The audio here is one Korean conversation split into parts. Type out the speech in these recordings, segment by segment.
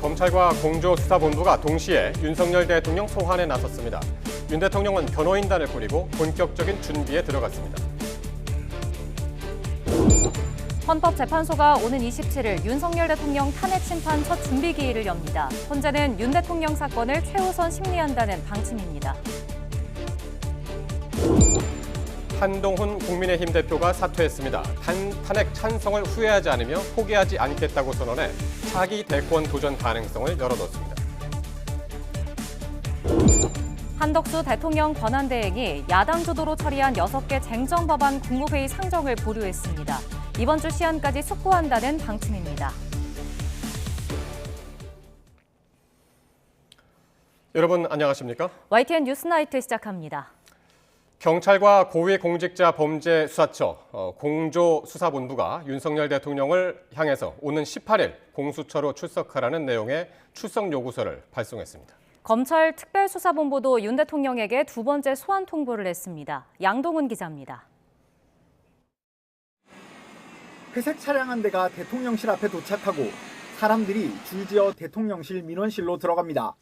검찰과 공조수사본부가 동시에 윤석열 대통령 소환에 나섰습니다. 윤 대통령은 변호인단을 꾸리고 본격적인 준비에 들어갔습니다. 헌법재판소가 오는 27일 윤석열 대통령 탄핵 심판 첫 준비기일을 엽니다. 현재는 윤 대통령 사건을 최우선 심리한다는 방침입니다. 한동훈 국민의힘 대표가 사퇴했습니다. 탄핵 찬성을 후회하지 않으며 포기하지 않겠다고 선언해 차기 대권 도전 가능성을 열어뒀습니다. 한덕수 대통령 권한대행이 야당 주도로 처리한 6개 쟁점법안 국무회의 상정을 보류했습니다. 이번 주 시한까지 숙고한다는 방침입니다. 여러분 안녕하십니까? YTN 뉴스나이트 시작합니다. 경찰과 고위공직자범죄수사처 공조수사본부가 윤석열 대통령을 향해서 오는 18일 공수처로 출석하라는 내용의 출석 요구서를 발송했습니다. 검찰 특별수사본부도 윤 대통령에게 두 번째 소환 통보를 했습니다. 양동훈 기자입니다. 회색 차량 한 대가 대통령실 앞에 도착하고 사람들이 줄지어 대통령실 민원실로 들어갑니다.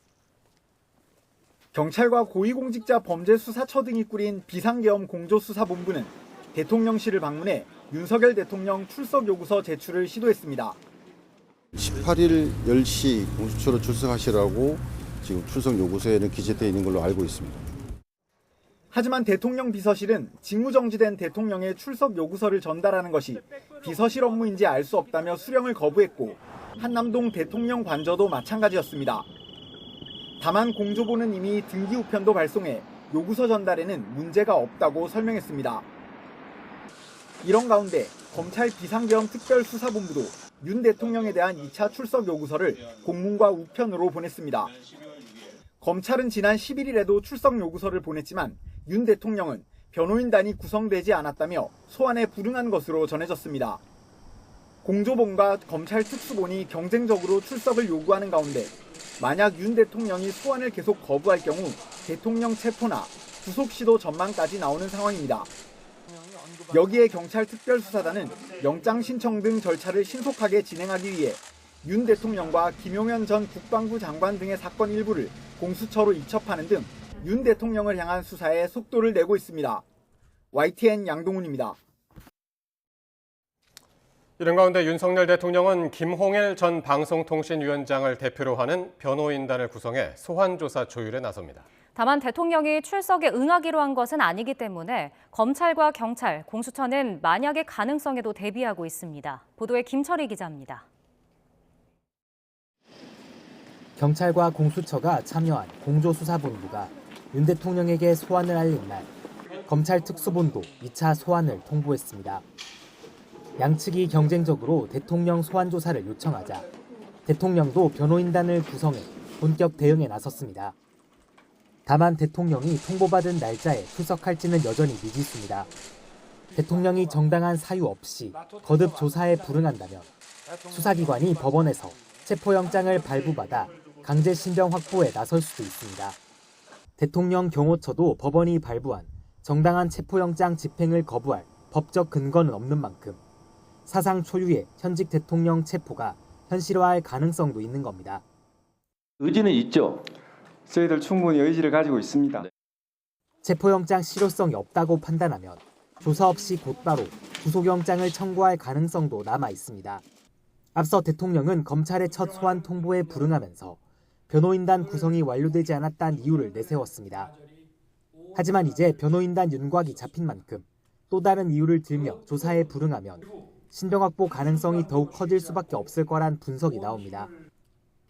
경찰과 고위공직자 범죄수사처 등이 꾸린 비상계엄 공조수사본부는 대통령실을 방문해 윤석열 대통령 출석 요구서 제출을 시도했습니다. 18일 10시 공수처로 출석하시라고 지금 출석 요구서에는 기재되어 있는 걸로 알고 있습니다. 하지만 대통령 비서실은 직무정지된 대통령의 출석 요구서를 전달하는 것이 비서실 업무인지 알 수 없다며 수령을 거부했고 한남동 대통령 관저도 마찬가지였습니다. 다만 공조부는 이미 등기 우편도 발송해 요구서 전달에는 문제가 없다고 설명했습니다. 이런 가운데 검찰 비상계엄 특별수사본부도 윤 대통령에 대한 2차 출석 요구서를 공문과 우편으로 보냈습니다. 검찰은 지난 11일에도 출석 요구서를 보냈지만 윤 대통령은 변호인단이 구성되지 않았다며 소환에 불응한 것으로 전해졌습니다. 공조본과 검찰 특수본이 경쟁적으로 출석을 요구하는 가운데 만약 윤 대통령이 소환을 계속 거부할 경우 대통령 체포나 구속 시도 전망까지 나오는 상황입니다. 여기에 경찰 특별수사단은 영장 신청 등 절차를 신속하게 진행하기 위해 윤 대통령과 김용현 전 국방부 장관 등의 사건 일부를 공수처로 이첩하는 등 윤 대통령을 향한 수사에 속도를 내고 있습니다. YTN 양동훈입니다. 이런 가운데 윤석열 대통령은 김홍일 전 방송통신위원장을 대표로 하는 변호인단을 구성해 소환조사 조율에 나섭니다. 다만 대통령이 출석에 응하기로 한 것은 아니기 때문에 검찰과 경찰, 공수처는 만약의 가능성에도 대비하고 있습니다. 보도에 김철희 기자입니다. 경찰과 공수처가 참여한 공조수사본부가 윤 대통령에게 소환을 알린 날, 검찰 특수본도 2차 소환을 통보했습니다. 양측이 경쟁적으로 대통령 소환 조사를 요청하자 대통령도 변호인단을 구성해 본격 대응에 나섰습니다. 다만 대통령이 통보받은 날짜에 출석할지는 여전히 미지수입니다. 대통령이 정당한 사유 없이 거듭 조사에 불응한다면 수사기관이 법원에서 체포영장을 발부받아 강제 신병 확보에 나설 수도 있습니다. 대통령 경호처도 법원이 발부한 정당한 체포영장 집행을 거부할 법적 근거는 없는 만큼 사상 초유의 현직 대통령 체포가 현실화할 가능성도 있는 겁니다. 의지는 있죠. 저희들 충분히 의지를 가지고 있습니다. 체포영장 실효성이 없다고 판단하면 조사 없이 곧바로 구속영장을 청구할 가능성도 남아 있습니다. 앞서 대통령은 검찰의 첫 소환 통보에 불응하면서 변호인단 구성이 완료되지 않았다는 이유를 내세웠습니다. 하지만 이제 변호인단 윤곽이 잡힌 만큼 또 다른 이유를 들며 조사에 불응하면 신병 확보 가능성이 더욱 커질 수밖에 없을 거란 분석이 나옵니다.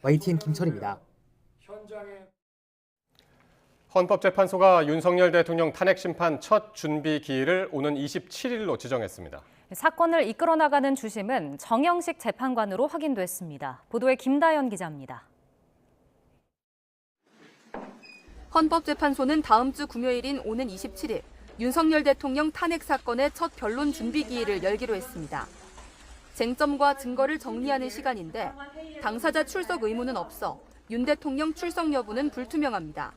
YTN 김철입니다. 헌법재판소가 윤석열 대통령 탄핵 심판 첫 준비 기일을 오는 27일로 지정했습니다. 사건을 이끌어 나가는 주심은 정영식 재판관으로 확인됐습니다. 보도에 김다연 기자입니다. 헌법재판소는 다음 주 금요일인 오는 27일 윤석열 대통령 탄핵 사건의 첫 변론 준비 기일을 열기로 했습니다. 쟁점과 증거를 정리하는 시간인데 당사자 출석 의무는 없어 윤 대통령 출석 여부는 불투명합니다.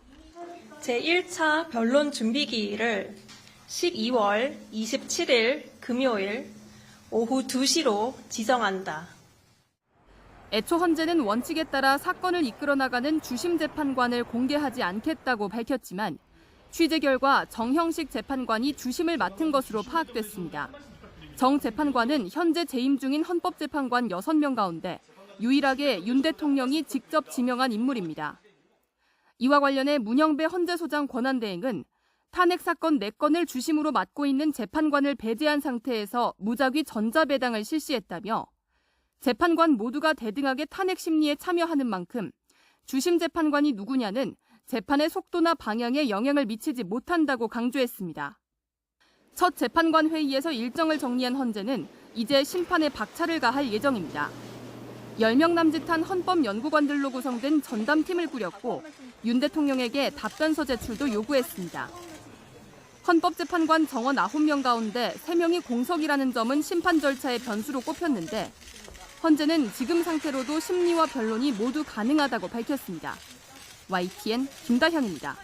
제1차 변론 준비 기일을 12월 27일 금요일 오후 2시로 지정한다. 애초 헌재는 원칙에 따라 사건을 이끌어 나가는 주심 재판관을 공개하지 않겠다고 밝혔지만 취재 결과 정형식 재판관이 주심을 맡은 것으로 파악됐습니다. 정 재판관은 현재 재임 중인 헌법재판관 6명 가운데 유일하게 윤 대통령이 직접 지명한 인물입니다. 이와 관련해 문영배 헌재소장 권한대행은 탄핵 사건 4건을 주심으로 맡고 있는 재판관을 배제한 상태에서 무작위 전자배당을 실시했다며 재판관 모두가 대등하게 탄핵 심리에 참여하는 만큼 주심 재판관이 누구냐는 재판의 속도나 방향에 영향을 미치지 못한다고 강조했습니다. 첫 재판관 회의에서 일정을 정리한 헌재는 이제 심판에 박차를 가할 예정입니다. 10명 남짓한 헌법연구관들로 구성된 전담팀을 꾸렸고 윤 대통령에게 답변서 제출도 요구했습니다. 헌법재판관 정원 9명 가운데 3명이 공석이라는 점은 심판 절차의 변수로 꼽혔는데 헌재는 지금 상태로도 심리와 변론이 모두 가능하다고 밝혔습니다. YTN 김다현입니다.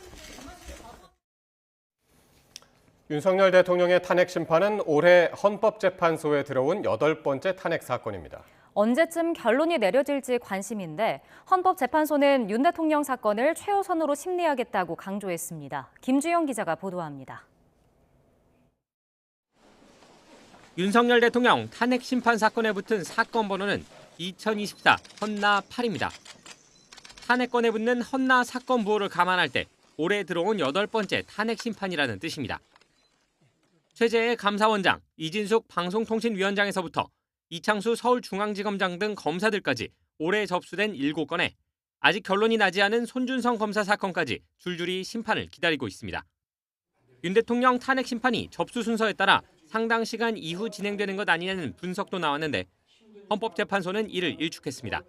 윤석열 대통령의 탄핵 심판은 올해 헌법재판소에 들어온 8번째 탄핵 사건입니다. 언제쯤 결론이 내려질지 관심인데 헌법재판소는 윤 대통령 사건을 최우선으로 심리하겠다고 강조했습니다. 김주영 기자가 보도합니다. 윤석열 대통령 탄핵 심판 사건에 붙은 사건 번호는 2024 헌나 8입니다. 탄핵건에 붙는 헌나 사건 부호를 감안할 때 올해 들어온 8번째 탄핵 심판이라는 뜻입니다. 최재해 감사원장, 이진숙 방송통신위원장에서부터 이창수 서울중앙지검장 등 검사들까지 올해 접수된 7건에 아직 결론이 나지 않은 손준성 검사 사건까지 줄줄이 심판을 기다리고 있습니다. 윤 대통령 탄핵 심판이 접수 순서에 따라 상당 시간 이후 진행되는 것 아니냐는 분석도 나왔는데 헌법재판소는 이를 일축했습니다.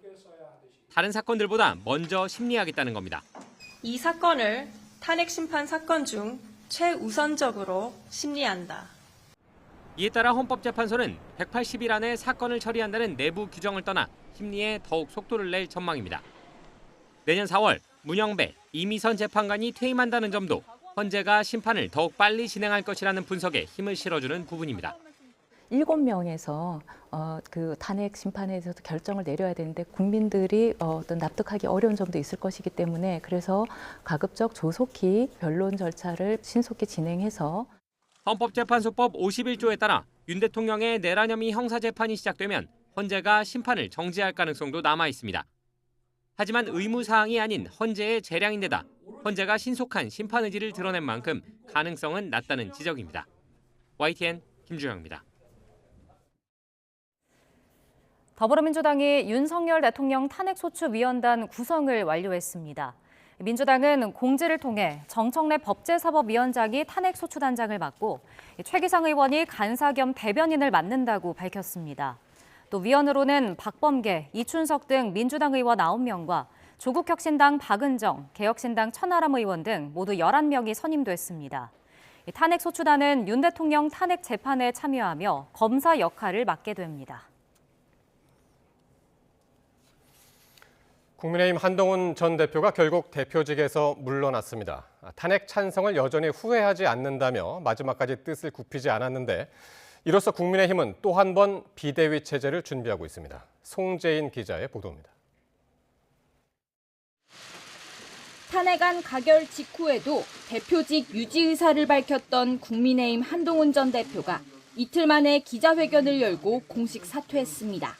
다른 사건들보다 먼저 심리하겠다는 겁니다. 이 사건을 탄핵 심판 사건 중 최우선적으로 심리한다. 이에 따라 헌법재판소는 180일 안에 사건을 처리한다는 내부 규정을 떠나 심리에 더욱 속도를 낼 전망입니다. 내년 4월 문영배, 이미선 재판관이 퇴임한다는 점도 헌재가 심판을 더욱 빨리 진행할 것이라는 분석에 힘을 실어주는 부분입니다. 7명에서 그 탄핵 심판에 대해서 결정을 내려야 되는데 국민들이 어떤 납득하기 어려운 점도 있을 것이기 때문에 그래서 가급적 조속히 변론 절차를 신속히 진행해서 헌법재판소법 51조에 따라 윤 대통령의 내란 혐의 형사재판이 시작되면 헌재가 심판을 정지할 가능성도 남아 있습니다. 하지만 의무사항이 아닌 헌재의 재량인데다 헌재가 신속한 심판 의지를 드러낸 만큼 가능성은 낮다는 지적입니다. YTN 김주영입니다. 더불어민주당이 윤석열 대통령 탄핵소추위원단 구성을 완료했습니다. 민주당은 공지를 통해 정청래 법제사법위원장이 탄핵소추단장을 맡고 최기상 의원이 간사 겸 대변인을 맡는다고 밝혔습니다. 또 위원으로는 박범계, 이춘석 등 민주당 의원 9명과 조국혁신당 박은정, 개혁신당 천하람 의원 등 모두 11명이 선임됐습니다. 탄핵소추단은 윤 대통령 탄핵 재판에 참여하며 검사 역할을 맡게 됩니다. 국민의힘 한동훈 전 대표가 결국 대표직에서 물러났습니다. 탄핵 찬성을 여전히 후회하지 않는다며 마지막까지 뜻을 굽히지 않았는데 이로써 국민의힘은 또 한 번 비대위 체제를 준비하고 있습니다. 송재인 기자의 보도입니다. 탄핵안 가결 직후에도 대표직 유지 의사를 밝혔던 국민의힘 한동훈 전 대표가 이틀 만에 기자회견을 열고 공식 사퇴했습니다.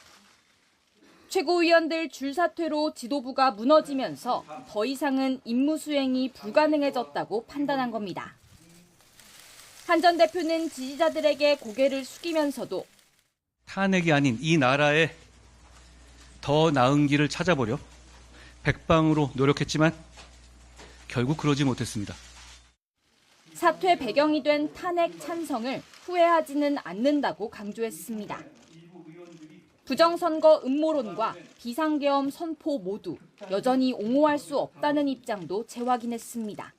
최고위원들 줄사퇴로 지도부가 무너지면서 더 이상은 임무 수행이 불가능해졌다고 판단한 겁니다. 한 전 대표는 지지자들에게 고개를 숙이면서도 탄핵이 아닌 이 나라에 더 나은 길을 찾아보려 백방으로 노력했지만 결국 그러지 못했습니다. 사퇴 배경이 된 탄핵 찬성을 후회하지는 않는다고 강조했습니다. 부정선거 음모론과 비상계엄 선포 모두 여전히 옹호할 수 없다는 입장도 재확인했습니다.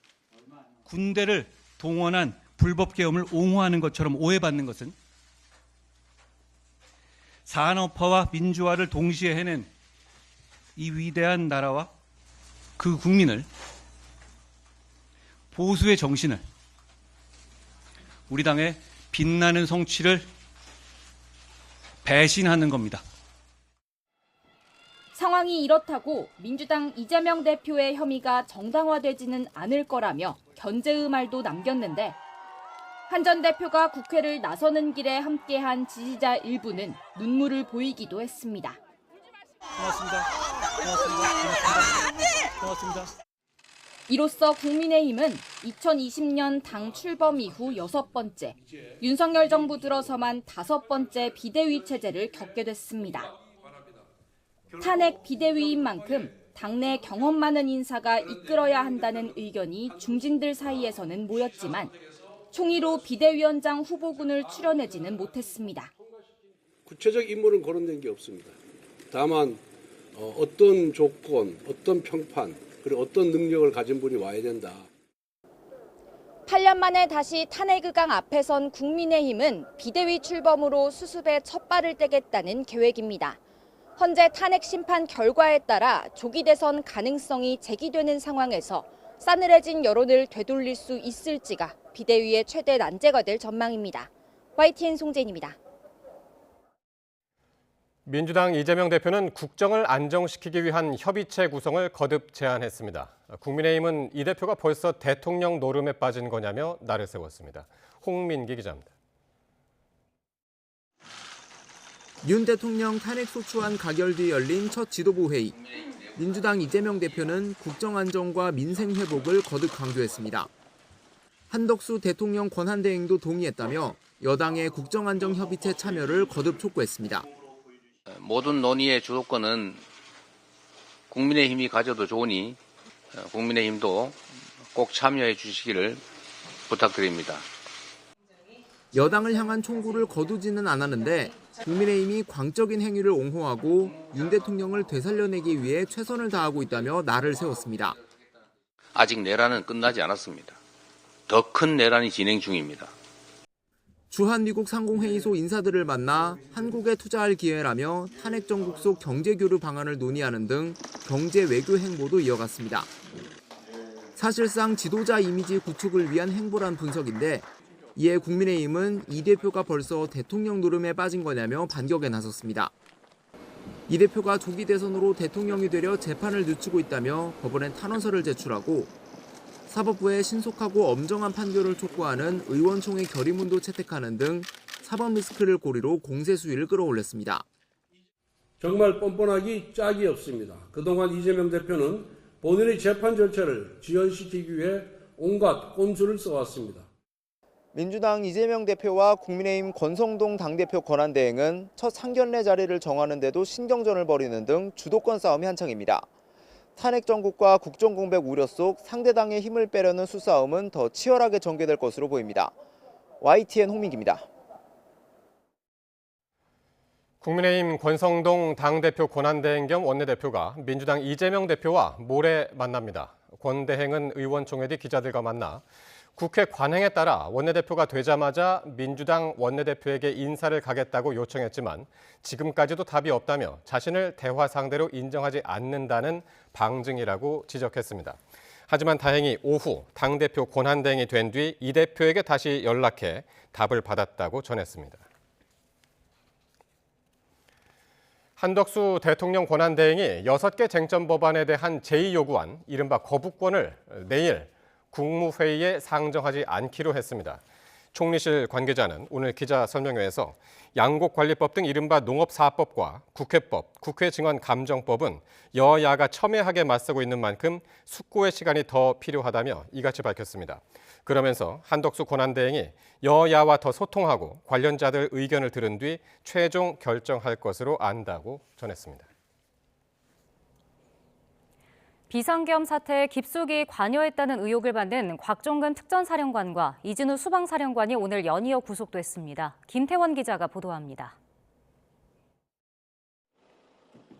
군대를 동원한 불법계엄을 옹호하는 것처럼 오해받는 것은 산업화와 민주화를 동시에 해낸 이 위대한 나라와 그 국민을 보수의 정신을 우리 당의 빛나는 성취를 배신하는 겁니다. 상황이 이렇다고 민주당 이재명 대표의 혐의가 정당화되지는 않을 거라며 견제의 말도 남겼는데 한 전 대표가 국회를 나서는 길에 함께한 지지자 일부는 눈물을 보이기도 했습니다. 고맙습니다. 이로써 국민의힘은 2020년 당 출범 이후 6번째, 윤석열 정부 들어서만 5번째 비대위 체제를 겪게 됐습니다. 탄핵 비대위인 만큼 당내 경험 많은 인사가 이끌어야 한다는 의견이 중진들 사이에서는 모였지만 총의로 비대위원장 후보군을 추려내지는 못했습니다. 구체적 인물은 거론된 게 없습니다. 다만 어떤 조건, 어떤 평판, 그리고 어떤 능력을 가진 분이 와야 된다. 8년 만에 다시 탄핵의강 앞에 선 국민의힘은 비대위 출범으로 수습에 첫 발을 떼겠다는 계획입니다. 헌재 탄핵 심판 결과에 따라 조기 대선 가능성이 제기되는 상황에서 싸늘해진 여론을 되돌릴 수 있을지가 비대위의 최대 난제가 될 전망입니다. YTN 송재인입니다. 민주당 이재명 대표는 국정을 안정시키기 위한 협의체 구성을 거듭 제안했습니다. 국민의힘은 이 대표가 벌써 대통령 노름에 빠진 거냐며 날을 세웠습니다. 홍민기 기자입니다. 윤 대통령 탄핵 소추안 가결 뒤 열린 첫 지도부 회의. 민주당 이재명 대표는 국정안정과 민생 회복을 거듭 강조했습니다. 한덕수 대통령 권한대행도 동의했다며 여당의 국정안정협의체 참여를 거듭 촉구했습니다. 모든 논의의 주도권은 국민의힘이 가져도 좋으니 국민의힘도 꼭 참여해 주시기를 부탁드립니다. 여당을 향한 총구를 거두지는 않았는데 국민의힘이 광적인 행위를 옹호하고 윤 대통령을 되살려내기 위해 최선을 다하고 있다며 날을 세웠습니다. 아직 내란은 끝나지 않았습니다. 더 큰 내란이 진행 중입니다. 주한미국 상공회의소 인사들을 만나 한국에 투자할 기회라며 탄핵 정국 속 경제교류 방안을 논의하는 등 경제 외교 행보도 이어갔습니다. 사실상 지도자 이미지 구축을 위한 행보란 분석인데 이에 국민의힘은 이 대표가 벌써 대통령 노름에 빠진 거냐며 반격에 나섰습니다. 이 대표가 조기 대선으로 대통령이 되려 재판을 늦추고 있다며 법원에 탄원서를 제출하고 사법부의 신속하고 엄정한 판결을 촉구하는 의원총회 결의문도 채택하는 등 사법 리스크를 고리로 공세 수위를 끌어올렸습니다. 정말 뻔뻔하기 짝이 없습니다. 그동안 이재명 대표는 본인의 재판 절차를 지연시키기 위해 온갖 꼼수를 써왔습니다. 민주당 이재명 대표와 국민의힘 권성동 당대표 권한대행은 첫 상견례 자리를 정하는 데도 신경전을 벌이는 등 주도권 싸움이 한창입니다. 탄핵 정국과 국정공백 우려 속 상대당의 힘을 빼려는 수싸움은 더 치열하게 전개될 것으로 보입니다. YTN 홍민기입니다. 국민의힘 권성동 당대표 권한대행 겸 원내대표가 민주당 이재명 대표와 모레 만납니다. 권 대행은 의원총회 뒤 기자들과 만나 국회 관행에 따라 원내대표가 되자마자 민주당 원내대표에게 인사를 가겠다고 요청했지만 지금까지도 답이 없다며 자신을 대화 상대로 인정하지 않는다는 방증이라고 지적했습니다. 하지만 다행히 오후 당대표 권한대행이 된 뒤 이 대표에게 다시 연락해 답을 받았다고 전했습니다. 한덕수 대통령 권한대행이 6개 쟁점 법안에 대한 제2요구안 이른바 거부권을 내일 국무회의에 상정하지 않기로 했습니다. 총리실 관계자는 오늘 기자 설명회에서 양곡관리법 등 이른바 농업사업법과 국회법, 국회증언감정법은 여야가 첨예하게 맞서고 있는 만큼 숙고의 시간이 더 필요하다며 이같이 밝혔습니다. 그러면서 한덕수 권한대행이 여야와 더 소통하고 관련자들 의견을 들은 뒤 최종 결정할 것으로 안다고 전했습니다. 비상계엄 사태에 깊숙이 관여했다는 의혹을 받는 곽종근 특전사령관과 이진우 수방사령관이 오늘 연이어 구속됐습니다. 김태원 기자가 보도합니다.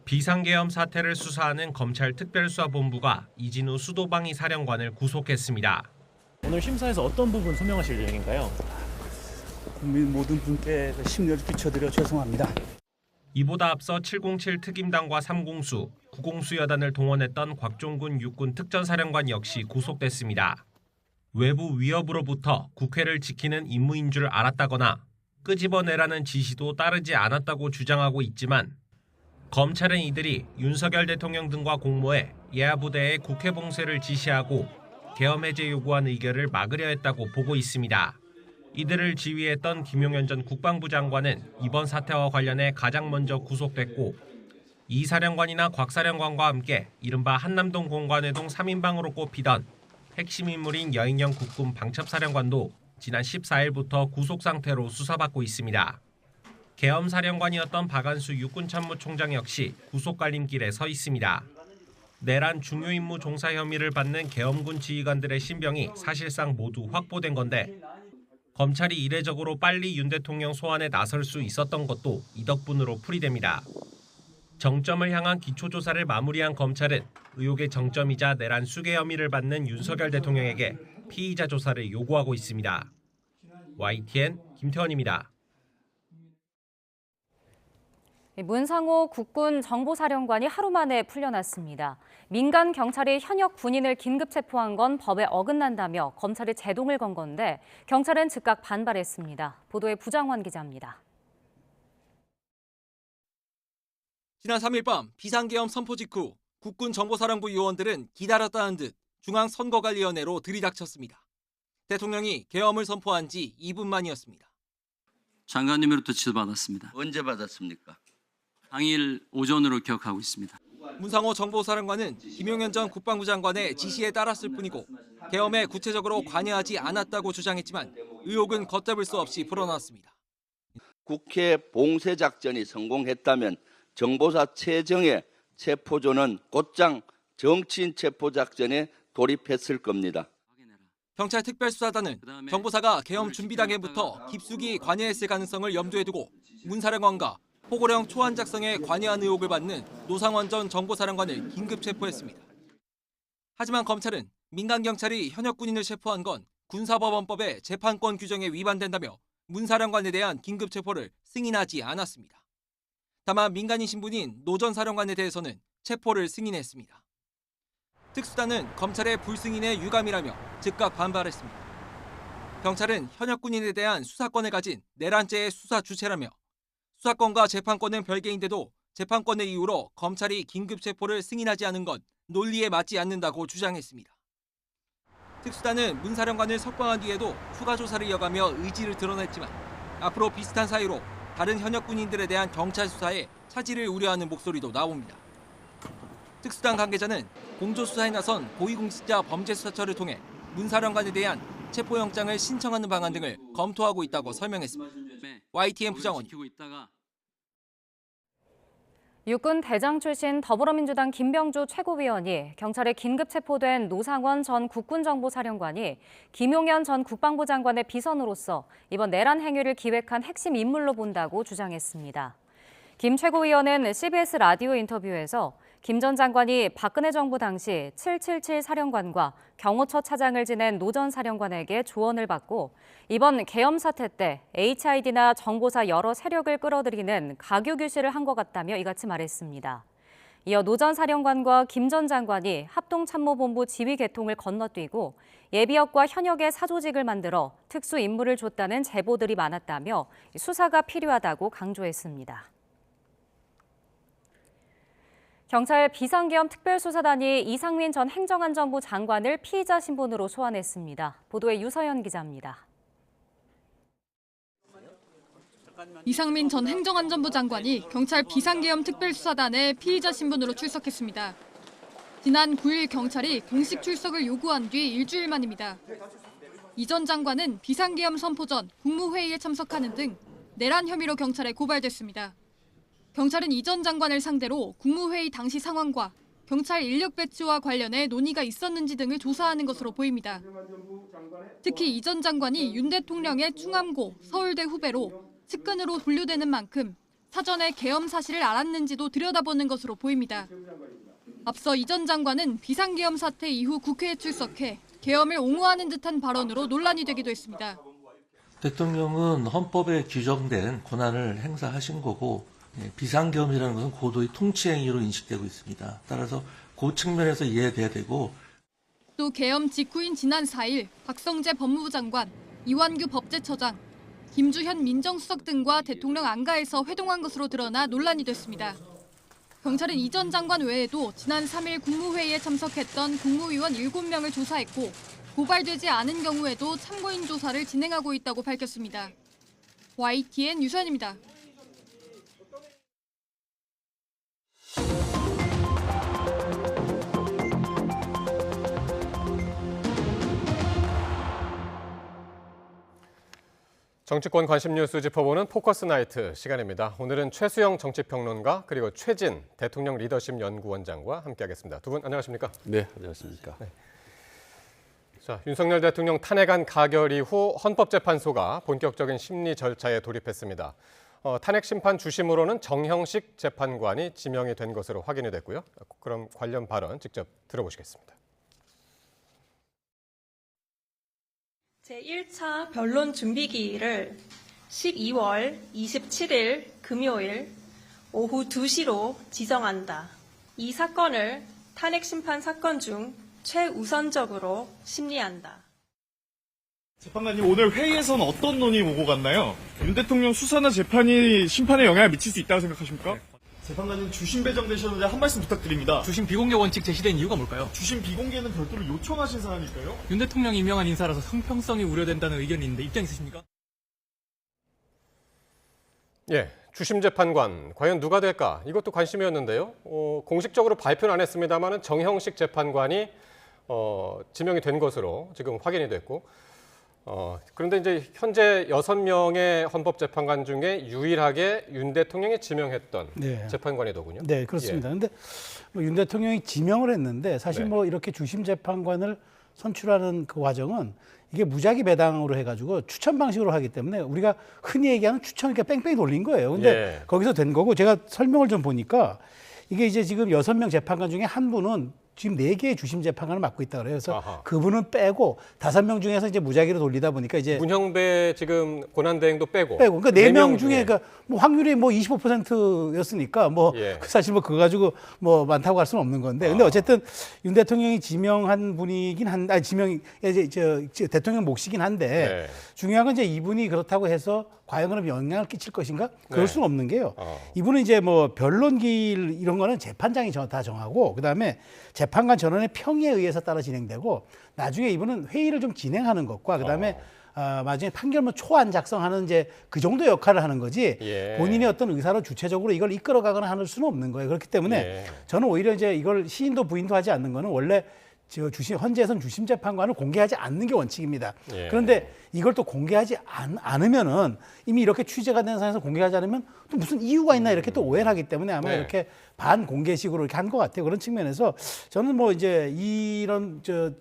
비상계엄 사태를 수사하는 검찰특별수사본부가 이진우 수도방위 사령관을 구속했습니다. 오늘 심사에서 어떤 부분 소명하실 예정인가요? 국민 모든 분께 심려를 끼쳐드려 죄송합니다. 이보다 앞서 707 특임단과 3공수, 9공수 여단을 동원했던 곽종근 육군 특전사령관 역시 구속됐습니다. 외부 위협으로부터 국회를 지키는 임무인 줄 알았다거나 끄집어내라는 지시도 따르지 않았다고 주장하고 있지만 검찰은 이들이 윤석열 대통령 등과 공모해 예하부대의 국회 봉쇄를 지시하고 계엄 해제 요구한 의결을 막으려 했다고 보고 있습니다. 이들을 지휘했던 김용현 전 국방부 장관은 이번 사태와 관련해 가장 먼저 구속됐고 이 사령관이나 곽 사령관과 함께 이른바 한남동 공관회동 3인방으로 꼽히던 핵심 인물인 여인영 국군 방첩사령관도 지난 14일부터 구속 상태로 수사받고 있습니다. 계엄 사령관이었던 박안수 육군참모총장 역시 구속 갈림길에 서 있습니다. 내란 중요 임무 종사 혐의를 받는 계엄군 지휘관들의 신병이 사실상 모두 확보된 건데 검찰이 이례적으로 빨리 윤 대통령 소환에 나설 수 있었던 것도 이 덕분으로 풀이됩니다. 정점을 향한 기초조사를 마무리한 검찰은 의혹의 정점이자 내란 수괴 혐의를 받는 윤석열 대통령에게 피의자 조사를 요구하고 있습니다. YTN 김태원입니다. 문상호 국군 정보사령관이 하루 만에 풀려났습니다. 민간 경찰이 현역 군인을 긴급 체포한 건 법에 어긋난다며 검찰이 제동을 건 건데 경찰은 즉각 반발했습니다. 보도에 부장환 기자입니다. 지난 3일 밤 비상계엄 선포 직후 국군 정보사령부 요원들은 기다렸다는 듯 중앙선거관리위원회로 들이닥쳤습니다. 대통령이 계엄을 선포한 지 2분 만이었습니다. 장관님으로부터 지도받았습니다. 언제 받았습니까? 당일 오전으로 기억하고 있습니다. 문상호 정보사령관은 김용현 전 국방부 장관의 지시에 따랐을 뿐이고 계엄에 구체적으로 관여하지 않았다고 주장했지만 의혹은 걷잡을 수 없이 불어났습니다. 국회 봉쇄 작전이 성공했다면 정보사 최정예 체포조는 곧장 정치인 체포 작전에 돌입했을 겁니다. 경찰 특별수사단은 정보사가 계엄 준비 단계부터 깊숙이 관여했을 가능성을 염두에 두고 문 사령관과 포고령 초안 작성에 관여한 의혹을 받는 노상원 전 정보사령관을 긴급 체포했습니다. 하지만 검찰은 민간 경찰이 현역 군인을 체포한 건 군사법원법의 재판권 규정에 위반된다며 문 사령관에 대한 긴급 체포를 승인하지 않았습니다. 다만 민간인 신분인 노 전 사령관에 대해서는 체포를 승인했습니다. 특수단은 검찰의 불승인에 유감이라며 즉각 반발했습니다. 경찰은 현역 군인에 대한 수사권을 가진 내란죄의 수사 주체라며 수사권과 재판권은 별개인데도 재판권의 이유로 검찰이 긴급 체포를 승인하지 않은 건 논리에 맞지 않는다고 주장했습니다. 특수단은 문 사령관을 석방한 뒤에도 추가 조사를 이어가며 의지를 드러냈지만 앞으로 비슷한 사유로 다른 현역 군인들에 대한 경찰 수사에 차질을 우려하는 목소리도 나옵니다. 특수단 관계자는 공조수사에 나선 고위공직자 범죄수사처를 통해 문 사령관에 대한 체포영장을 신청하는 방안 등을 검토하고 있다고 설명했습니다. YTN 부장원. 육군 대장 출신 더불어민주당 김병주 최고위원이 경찰에 긴급 체포된 노상원 전 국군정보사령관이 김용현 전 국방부 장관의 비선으로서 이번 내란 행위를 기획한 핵심 인물로 본다고 주장했습니다. 김 최고위원은 CBS 라디오 인터뷰에서 김 전 장관이 박근혜 정부 당시 777 사령관과 경호처 차장을 지낸 노 전 사령관에게 조언을 받고 이번 계엄 사태 때 HID나 정보사 여러 세력을 끌어들이는 가교 교실을 한 것 같다며 이같이 말했습니다. 이어 노 전 사령관과 김 전 장관이 합동참모본부 지휘 계통을 건너뛰고 예비역과 현역의 사조직을 만들어 특수 임무를 줬다는 제보들이 많았다며 수사가 필요하다고 강조했습니다. 경찰 비상계엄 특별수사단이 이상민 전 행정안전부 장관을 피의자 신분으로 소환했습니다. 보도에 유서연 기자입니다. 이상민 전 행정안전부 장관이 경찰 비상계엄 특별수사단에 피의자 신분으로 출석했습니다. 지난 9일 경찰이 공식 출석을 요구한 뒤 일주일 만입니다. 이 전 장관은 비상계엄 선포 전 국무회의에 참석하는 등 내란 혐의로 경찰에 고발됐습니다. 경찰은 이 전 장관을 상대로 국무회의 당시 상황과 경찰 인력 배치와 관련해 논의가 있었는지 등을 조사하는 것으로 보입니다. 특히 이 전 장관이 윤 대통령의 충암고 서울대 후배로 측근으로 분류되는 만큼 사전에 계엄 사실을 알았는지도 들여다보는 것으로 보입니다. 앞서 이 전 장관은 비상계엄 사태 이후 국회에 출석해 계엄을 옹호하는 듯한 발언으로 논란이 되기도 했습니다. 대통령은 헌법에 규정된 권한을 행사하신 거고 비상계엄이라는 것은 고도의 통치행위로 인식되고 있습니다. 따라서 그 측면에서 이해돼야 되고 또 계엄 직후인 지난 4일 박성재 법무부 장관, 이완규 법제처장, 김주현 민정수석 등과 대통령 안가에서 회동한 것으로 드러나 논란이 됐습니다. 경찰은 이 전 장관 외에도 지난 3일 국무회의에 참석했던 국무위원 7명을 조사했고 고발되지 않은 경우에도 참고인 조사를 진행하고 있다고 밝혔습니다. YTN 유선입니다. 정치권 관심 뉴스 짚어보는 포커스 나이트 시간입니다. 오늘은 최수영 정치평론가 그리고 최진 대통령 리더십 연구원장과 함께하겠습니다. 두 분 안녕하십니까? 네, 안녕하십니까? 네. 자, 윤석열 대통령 탄핵안 가결 이후 헌법재판소가 본격적인 심리 절차에 돌입했습니다. 탄핵 심판 주심으로는 정형식 재판관이 지명이 된 것으로 확인이 됐고요. 그럼 관련 발언 직접 들어보시겠습니다. 제1차 변론 준비 기일을 12월 27일 금요일 오후 2시로 지정한다. 이 사건을 탄핵 심판 사건 중 최우선적으로 심리한다. 재판관님, 오늘 회의에서는 어떤 논의 오고 갔나요? 윤 대통령 수사나 재판이 심판에 영향을 미칠 수 있다고 생각하십니까? 네. 재판관님, 주심 배정되셨는데 한 말씀 부탁드립니다. 주심 비공개 원칙 제시된 이유가 뭘까요? 주심 비공개는 별도로 요청하신 사안일까요? 윤 대통령이 임명한 인사라서 형평성이 우려된다는 의견이 있는데 입장 있으십니까? 예, 주심 재판관 과연 누가 될까? 이것도 관심이었는데요. 공식적으로 발표는 안 했습니다만 정형식 재판관이 지명이 된 것으로 지금 확인이 됐고, 그런데 이제 현재 6명의 헌법재판관 중에 유일하게 윤 대통령이 지명했던 네. 재판관이더군요. 네, 그렇습니다. 그런데 윤 대통령이 지명을 했는데 사실 네. 이렇게 주심 재판관을 선출하는 그 과정은 이게 무작위 배당으로 해가지고 추천 방식으로 하기 때문에 우리가 흔히 얘기하는 추천 이렇게 뺑뺑이 돌린 거예요. 근데 예. 거기서 된 거고 제가 설명을 좀 보니까 이게 이제 지금 6명 재판관 중에 한 분은 지금 4개의 주심 재판관을 맡고 있다 그래요. 그래서 아하. 그분은 빼고 5명 중에서 이제 무작위로 돌리다 보니까 이제 문형배 지금 권한대행도 빼고 그러니까 4명 중에 그러니까 확률이 25%였으니까 예. 사실 그거 가지고 많다고 할 수는 없는 건데 근데 어쨌든 윤 대통령이 지명한 분이긴 한데 지명이 이제 대통령 몫이긴 한데 네. 중요한 건 이제 이분이 그렇다고 해서 과연 그럼 영향을 끼칠 것인가? 그럴 네. 수는 없는 게요. 이분은 이제 변론 기일 이런 거는 재판장이 다 정하고 그다음에 재판관 전원의 평의에 의해서 따라 진행되고 나중에 이분은 회의를 좀 진행하는 것과 그다음에 나중에 판결문 초안 작성하는 이제 그 정도 역할을 하는 거지 예. 본인의 어떤 의사로 주체적으로 이걸 이끌어가거나 하는 수는 없는 거예요. 그렇기 때문에 예. 저는 오히려 이제 이걸 시인도 부인도 하지 않는 거는 원래 헌재에서는 주심 재판관을 공개하지 않는 게 원칙입니다. 예. 그런데 이걸 또 공개하지 않으면은 이미 이렇게 취재가 된 상황에서 공개하지 않으면 또 무슨 이유가 있나 이렇게 또 오해를 하기 때문에 아마 네. 이렇게 반공개식으로 이렇게 한 것 같아요. 그런 측면에서 저는 이제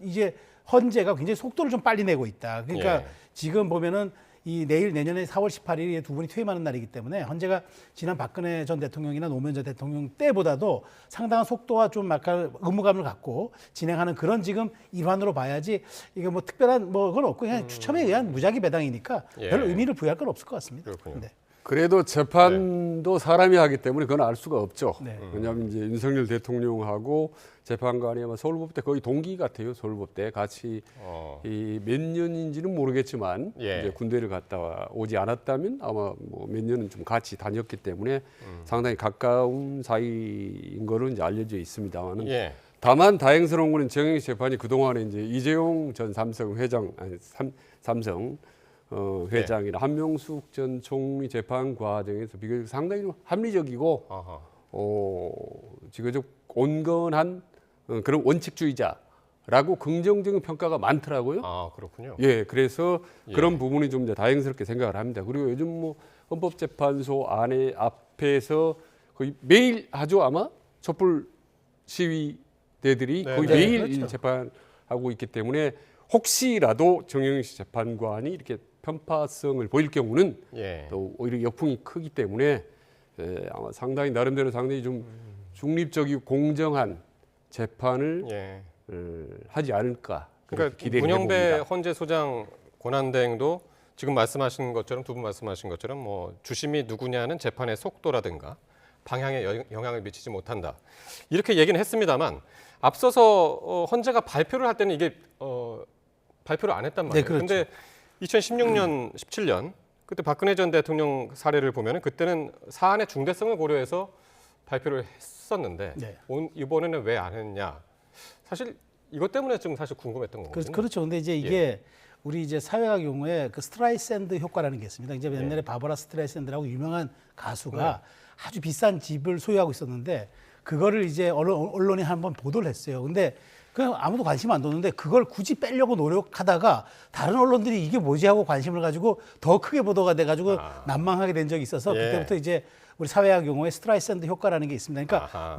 이제 헌재가 굉장히 속도를 좀 빨리 내고 있다. 그러니까 예. 지금 보면은 내년에 4월 18일에 두 분이 퇴임하는 날이기 때문에 헌재가 지난 박근혜 전 대통령이나 노무현 전 대통령 때보다도 상당한 속도와 좀 약간 의무감을 갖고 진행하는 그런 지금 일환으로 봐야지 이게 특별한 그건 없고 그냥 추첨에 의한 무작위 배당이니까 예. 별 의미를 부여할 건 없을 것 같습니다. 그렇군요. 네. 그래도 재판도 사람이 하기 때문에 그건 알 수가 없죠. 네. 왜냐하면 이제 윤석열 대통령하고 재판관이 아마 서울법대 거의 동기 같아요. 서울법대 같이 몇 년인지는 모르겠지만 예. 이제 군대를 갔다 오지 않았다면 아마 몇 년은 좀 같이 다녔기 때문에 상당히 가까운 사이인 거로 이제 알려져 있습니다만은. 예. 다만 다행스러운 거는 정영희 재판이 그 동안에 이제 이재용 전 삼성 회장 삼성 회장이나 한명숙 전 총리 재판 과정에서 비교적 상당히 좀 합리적이고 지그적 온건한 그런 원칙주의자라고 긍정적인 평가가 많더라고요. 아, 그렇군요. 예, 그래서 예. 그런 부분이 좀 이제 다행스럽게 생각을 합니다. 그리고 요즘 헌법재판소 앞에서 거의 매일 하죠 아마 촛불 시위대들이 거의 네, 매일 그렇죠. 재판하고 있기 때문에 혹시라도 정영식 재판관이 이렇게 편파성을 보일 경우는 예. 또 오히려 역풍이 크기 때문에 아마 상당히 나름대로 상당히 좀 중립적이고 공정한 재판을 예. 하지 않을까 그러니까 기대를 문형배 해봅니다. 헌재 소장 권한대행도 지금 말씀하신 것처럼 두 분 말씀하신 것처럼 주심이 누구냐는 재판의 속도라든가 방향에 영향을 미치지 못한다. 이렇게 얘기는 했습니다만 앞서서 헌재가 발표를 할 때는 이게 발표를 안 했단 말이에요. 그렇죠. 그런데 2016년, 17년 그때 박근혜 전 대통령 사례를 보면 그때는 사안의 중대성을 고려해서 발표를 했었는데 이번에는 왜 안 했냐? 사실 이것 때문에 좀 사실 궁금했던 거거든요. 그렇죠. 근데 이제 이게 우리 이제 사회학 용어에 그 스트라이샌드 효과라는 게 있습니다. 이제 옛날에 바버라 스트라이샌드라고 유명한 가수가 아주 비싼 집을 소유하고 있었는데 그거를 이제 언론이 한번 보도를 했어요. 근데 그냥 아무도 관심 안 뒀는데 그걸 굳이 빼려고 노력하다가 다른 언론들이 이게 뭐지 하고 관심을 가지고 더 크게 보도가 돼가지고 난망하게 된 적이 있어서 그때부터 이제 우리 사회학 용어에 스트라이샌드 효과라는 게 있습니다. 그러니까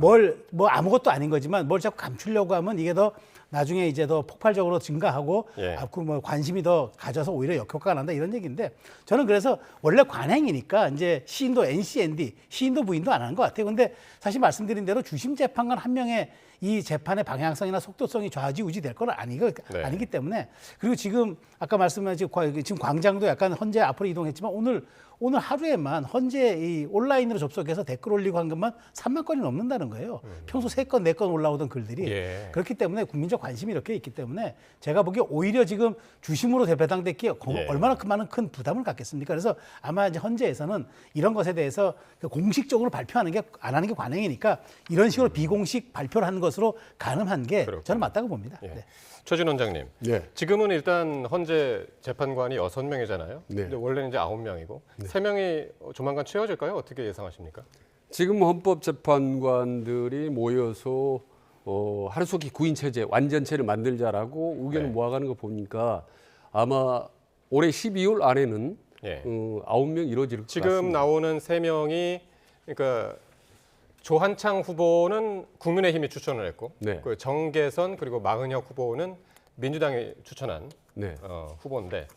뭐 아무것도 아닌 거지만 뭘 자꾸 감추려고 하면 이게 더 나중에 이제 더 폭발적으로 증가하고 뭐 관심이 더 가져서 오히려 역효과가 난다 이런 얘기인데 저는 그래서 원래 관행이니까 이제 시인도 NCND 시인도 부인도 안 하는 것 같아요. 근데 사실 말씀드린 대로 주심 재판관 한 명의 이 재판의 방향성이나 속도성이 좌지우지 될 건 아니기 때문에 그리고 지금 아까 말씀하신 지금 광장도 약간 헌재 앞으로 이동했지만 오늘 하루에만 헌재 이 온라인으로 접속해서 댓글 올리고 한 것만 3만 건이 넘는다는 거예요. 평소 3건, 4건 올라오던 글들이. 그렇기 때문에 국민적 관심이 이렇게 있기 때문에 제가 보기에 오히려 지금 주심으로 배당됐기에 얼마나 많은 큰 부담을 갖겠습니까? 그래서 아마 이제 헌재에서는 이런 것에 대해서 공식적으로 발표하는 게 안 하는 게 관행이니까 이런 식으로 비공식 발표를 하는 것으로 가늠한 게 저는 맞다고 봅니다. 최준 원장님, 지금은 일단 헌재 재판관이 6명이잖아요. 근데 원래는 이제 9명이고 3명이 조만간 채워질까요? 어떻게 예상하십니까? 지금 헌법재판관들이 모여서 하루속히 구인 체제 완전체를 만들자라고 의견을 모아가는 거 보니까 아마 올해 12월 안에는 9명 이루어질 것 같습니다. 지금 나오는 3명이 그러니까 조한창 후보는 국민의힘이 추천을 했고 그 정계선 그리고 마은혁 후보는 민주당이 추천한 후보인데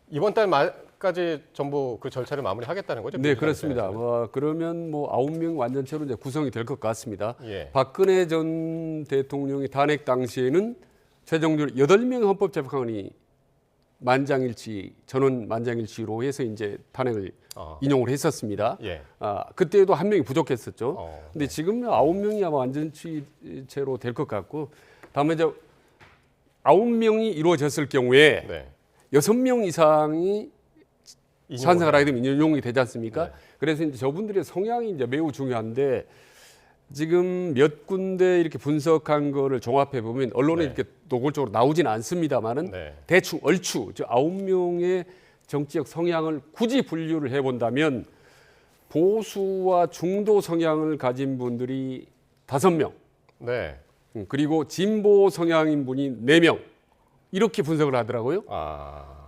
이번 달 말까지 전부 그 절차를 마무리하겠다는 거죠? 네, 그렇습니다. 그러면 뭐 9명 완전체로 이제 구성이 될 것 같습니다. 박근혜 전 대통령이 탄핵 당시에는 최종적으로 8명 헌법재판관이 전원 만장일치로 해서 이제 탄핵을 인용을 했었습니다. 그때도 1명이 부족했었죠. 근데 지금 9명이 아마 완전체로 될 것 같고, 다음에 이제 9명이 이루어졌을 경우에 6명 이상이 찬성을 하게 되면 인용이 되지 않습니까? 그래서 이제 저분들의 성향이 이제 매우 중요한데 지금 몇 군데 이렇게 분석한 거를 종합해 보면 언론에 이렇게 노골적으로 나오지는 않습니다만은 대충 얼추 9명의 정치적 성향을 굳이 분류를 해본다면 보수와 중도 성향을 가진 분들이 5명, 그리고 진보 성향인 분이 4명 이렇게 분석을 하더라고요.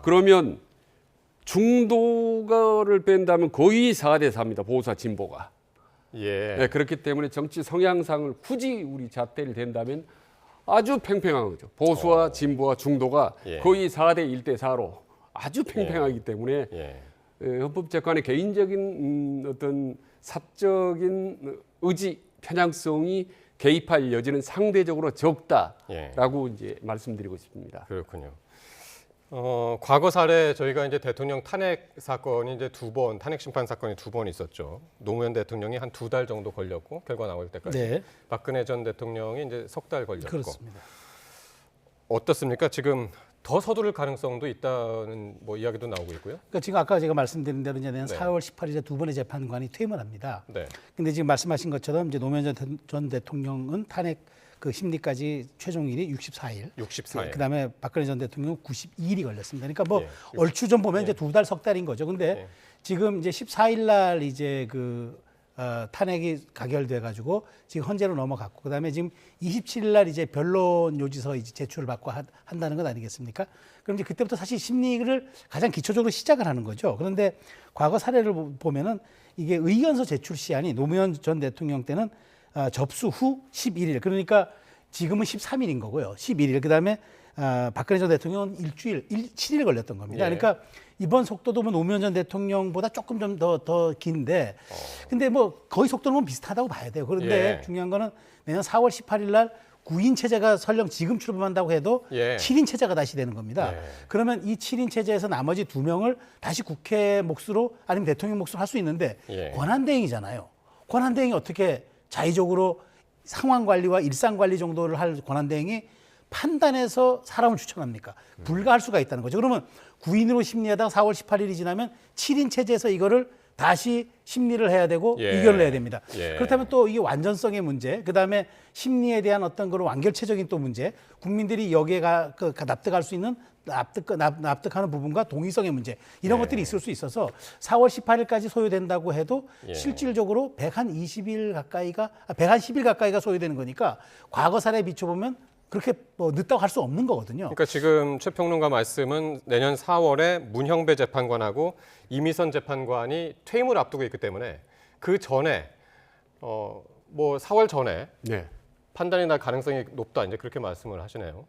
그러면 중도가를 뺀다면 거의 4대 4입니다. 보수와 진보가. 그렇기 때문에 정치 성향상을 굳이 우리 잣대를 댄다면 아주 팽팽한 거죠. 보수와 진보와 중도가 거의 4대 1대 4로 아주 팽팽하기 때문에 헌법재판의 개인적인 어떤 사적인 의지, 편향성이 개입할 여지는 상대적으로 적다라고 이제 말씀드리고 싶습니다. 그렇군요. 과거 사례 저희가 이제 대통령 탄핵 사건이 이제 2번 탄핵 심판 사건이 2번 있었죠. 노무현 대통령이 한 2달 정도 걸렸고 결과 나올 때까지 박근혜 전 대통령이 이제 석 달 걸렸고. 그렇습니다. 어떻습니까? 지금 더 서두를 가능성도 있다는 뭐 이야기도 나오고 있고요. 그러니까 지금 아까 제가 말씀드린 대로 이제 내년 4월 18일에 2번의 재판관이 퇴임을 합니다. 근데 지금 말씀하신 것처럼 이제 노무현 전 대통령은 탄핵 그 심리까지 최종일이 64일. 그다음에 박근혜 전 대통령은 92일이 걸렸습니다. 그러니까 뭐 얼추 좀 보면 이제 2달 석 달인 거죠. 근데 지금 이제 14일 날 이제 그 탄핵이 가결돼 가지고 지금 헌재로 넘어갔고 그다음에 지금 27일 날 이제 변론 요지서 이제 제출을 받고 한다는 것 아니겠습니까? 그럼 이제 그때부터 사실 심리를 가장 기초적으로 시작을 하는 거죠. 그런데 과거 사례를 보면은 이게 의견서 제출 시한이 노무현 전 대통령 때는 접수 후 11일 그러니까 지금은 13일인 거고요. 11일 그다음에 박근혜 전 대통령은 일주일 7일 걸렸던 겁니다. 그러니까 이번 속도도 뭐 노무현 전 대통령보다 조금 좀 더 긴데 근데 뭐 거의 속도는 비슷하다고 봐야 돼요. 그런데 중요한 거는 내년 4월 18일 날 9인 체제가 설령 지금 출범한다고 해도 7인 체제가 다시 되는 겁니다. 그러면 이 7인 체제에서 나머지 2명을 다시 국회 몫으로 아니면 대통령 몫으로 할 수 있는데 권한대행이잖아요. 권한대행이 어떻게 자의적으로 상황 관리와 일상 관리 정도를 할 권한대행이 판단해서 사람을 추천합니까? 불가할 수가 있다는 거죠. 그러면 9인으로 심리하다가 4월 18일이 지나면 7인 체제에서 이거를 다시 심리를 해야 되고 예. 의견을 내야 됩니다. 예. 그렇다면 또 이 완전성의 문제, 그다음에 심리에 대한 어떤 그런 완결체적인 또 문제, 국민들이 여기에 납득할 수 있는 납득하는 부분과 동의성의 문제 이런 것들이 있을 수 있어서 4월 18일까지 소요된다고 해도 실질적으로 110일 가까이가 소요되는 거니까 과거 사례에 비춰보면 그렇게 뭐 늦다고 할 수 없는 거거든요. 그러니까 지금 최 평론가 말씀은 내년 4월에 문형배 재판관하고 이미선 재판관이 퇴임을 앞두고 있기 때문에 그 전에 뭐 4월 전에 판단이 날 가능성이 높다 이제 그렇게 말씀을 하시네요.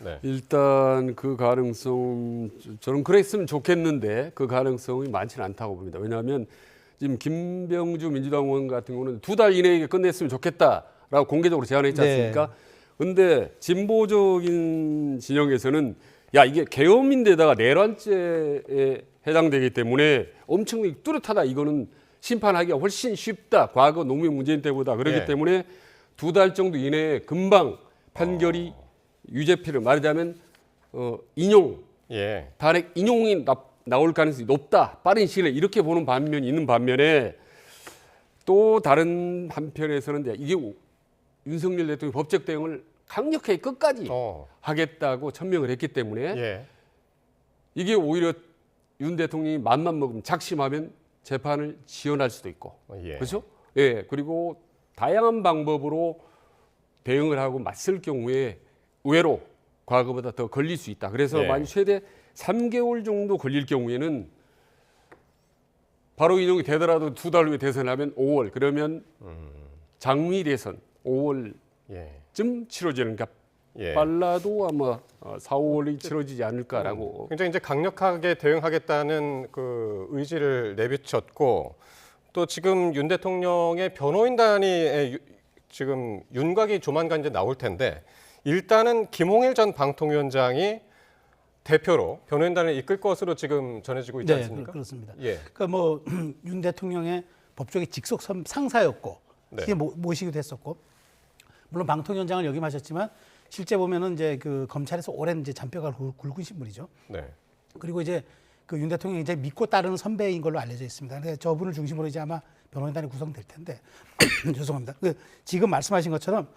네. 일단 그 가능성 저는 그랬으면 좋겠는데 그 가능성이 많지는 않다고 봅니다. 왜냐하면 지금 김병주 민주당 의원 같은 경우는 2달 이내에 끝냈으면 좋겠다라고 공개적으로 제안했지 않습니까? 근데 진보적인 진영에서는 야 이게 계엄인데다가 내란죄에 해당되기 때문에 엄청 뚜렷하다. 이거는 심판하기가 훨씬 쉽다. 과거 노무현 문재인 때보다. 그렇기 때문에 2달 정도 이내에 금방 판결이 유죄피를 말하자면 인용, 탄핵 인용이 나올 가능성이 높다. 빠른 시일에 이렇게 보는 반면이 있는 반면에 또 다른 한편에서는 이게 윤석열 대통령이 법적 대응을 강력하게 끝까지 하겠다고 천명을 했기 때문에 이게 오히려 윤 대통령이 맘만 먹으면 작심하면 재판을 지연할 수도 있고 그렇죠? 예, 그리고 다양한 방법으로 대응을 하고 맞설 경우에 의외로 과거보다 더 걸릴 수 있다. 그래서 만약 최대 3개월 정도 걸릴 경우에는 바로 인용이 되더라도 2달 후에 대선하면 5월 그러면 장미 대선 5월쯤 치러지는가 빨라도 아마 4, 5월이 치러지지 않을까라고. 굉장히 이제 강력하게 대응하겠다는 그 의지를 내비쳤고 또 지금 윤 대통령의 변호인단이 지금 윤곽이 조만간 이제 나올 텐데 일단은 김홍일 전 방통위원장이 대표로 변호인단을 이끌 것으로 지금 전해지고 있지 않습니까? 그렇습니다. 그러니까 뭐 윤 대통령의 법조계 직속 상사였고 모시기도 했었고 물론 방통위원장을 역임하셨지만 실제 보면은 이제 그 검찰에서 오랜 이제 잔뼈가 굵은 신분이죠. 그리고 이제 그 윤 대통령이 이제 믿고 따르는 선배인 걸로 알려져 있습니다. 근데 저분을 중심으로 이제 아마 변호인단이 구성될 텐데 죄송합니다. 지금 말씀하신 것처럼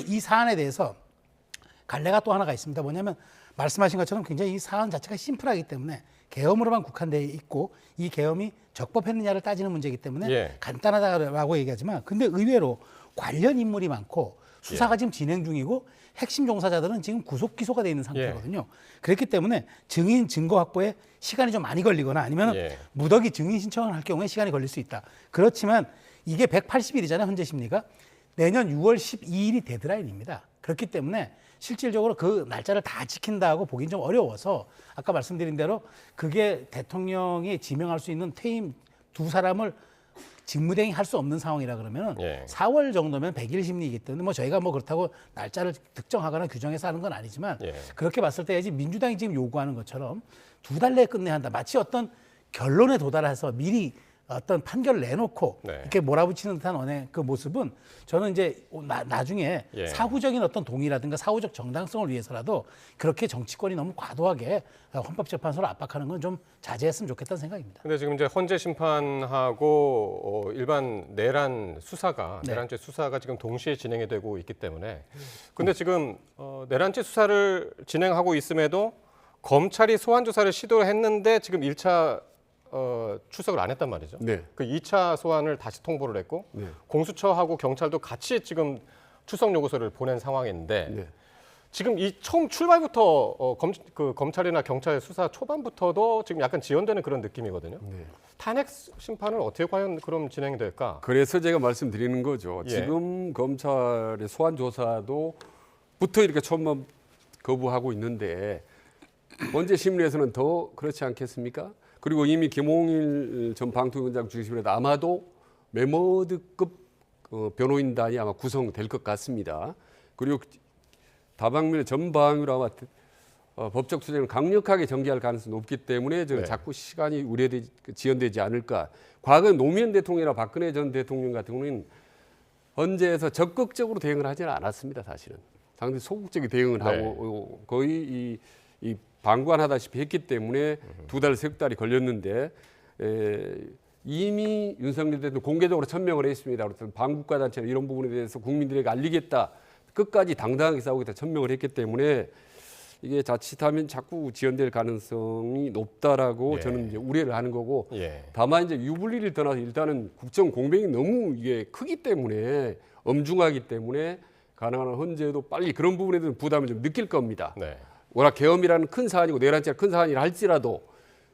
이 사안에 대해서 갈래가 또 하나가 있습니다. 뭐냐면 말씀하신 것처럼 굉장히 이 사안 자체가 심플하기 때문에 계엄으로만 국한되어 있고 이 계엄이 적법했느냐를 따지는 문제이기 때문에 간단하다고 얘기하지만 근데 의외로 관련 인물이 많고 수사가 지금 진행 중이고 핵심 종사자들은 지금 구속 기소가 돼 있는 상태거든요. 그렇기 때문에 증인 증거 확보에 시간이 좀 많이 걸리거나 아니면 무더기 증인 신청을 할 경우에 시간이 걸릴 수 있다. 그렇지만 이게 180일이잖아요. 현재 심리가. 내년 6월 12일이 데드라인입니다. 그렇기 때문에 실질적으로 그 날짜를 다 지킨다고 보기는 좀 어려워서 아까 말씀드린 대로 그게 대통령이 지명할 수 있는 퇴임 두 사람을 직무대행 할 수 없는 상황이라 그러면 4월 정도면 100일 심리이기 때문에 뭐 저희가 뭐 그렇다고 날짜를 특정하거나 규정해서 하는 건 아니지만 그렇게 봤을 때 민주당이 지금 요구하는 것처럼 2달 내에 끝내야 한다. 마치 어떤 결론에 도달해서 미리 어떤 판결을 내놓고 이렇게 몰아붙이는 듯한 언의 그 모습은 저는 이제 나중에 사후적인 어떤 동의라든가 사후적 정당성을 위해서라도 그렇게 정치권이 너무 과도하게 헌법재판소를 압박하는 건 좀 자제했으면 좋겠다는 생각입니다. 근데 지금 이제 헌재 심판하고 일반 내란죄 수사가 지금 동시에 진행이 되고 있기 때문에 근데 지금 내란죄 수사를 진행하고 있음에도 검찰이 소환 조사를 시도를 했는데 지금 1차 출석을 안 했단 말이죠. 그 2차 소환을 다시 통보를 했고 공수처하고 경찰도 같이 지금 출석 요구서를 보낸 상황인데 지금 이 처음 출발부터 검찰이나 경찰 수사 초반부터도 지금 약간 지연되는 그런 느낌이거든요. 탄핵 심판은 어떻게 과연 그럼 진행이 될까? 그래서 제가 말씀드리는 거죠. 지금 검찰의 소환 조사도부터 이렇게 처음 거부하고 있는데 헌재 심리에서는 더 그렇지 않겠습니까? 그리고 이미 김홍일 전 방통위원장 중심으로 해서 아마도 메모드급 변호인단이 아마 구성될 것 같습니다. 그리고 다방면의 전방위로 아마 법적 투쟁을 강력하게 전개할 가능성이 높기 때문에 저는 자꾸 시간이 지연되지 않을까. 과거 노무현 대통령이나 박근혜 전 대통령 같은 경우는 헌재에서 적극적으로 대응을 하지는 않았습니다. 사실은 상당히 소극적인 대응을 하고 거의 이 방관하다시피 했기 때문에 2달, 3달이 걸렸는데 이미 윤석열 대통령 공개적으로 천명을 했습니다. 그래서 반국가 단체나 이런 부분에 대해서 국민들에게 알리겠다, 끝까지 당당하게 싸우겠다 천명을 했기 때문에 이게 자칫하면 자꾸 지연될 가능성이 높다라고 예. 저는 이제 우려를 하는 거고, 예. 다만 이제 유불리를 떠나서 일단은 국정 공백이 너무 이게 크기 때문에, 엄중하기 때문에 가능한 헌재도 빨리 그런 부분에 대한 부담을 좀 느낄 겁니다. 네. 워낙 계엄이라는 큰 사안이고 내란죄가 큰 사안이라 할지라도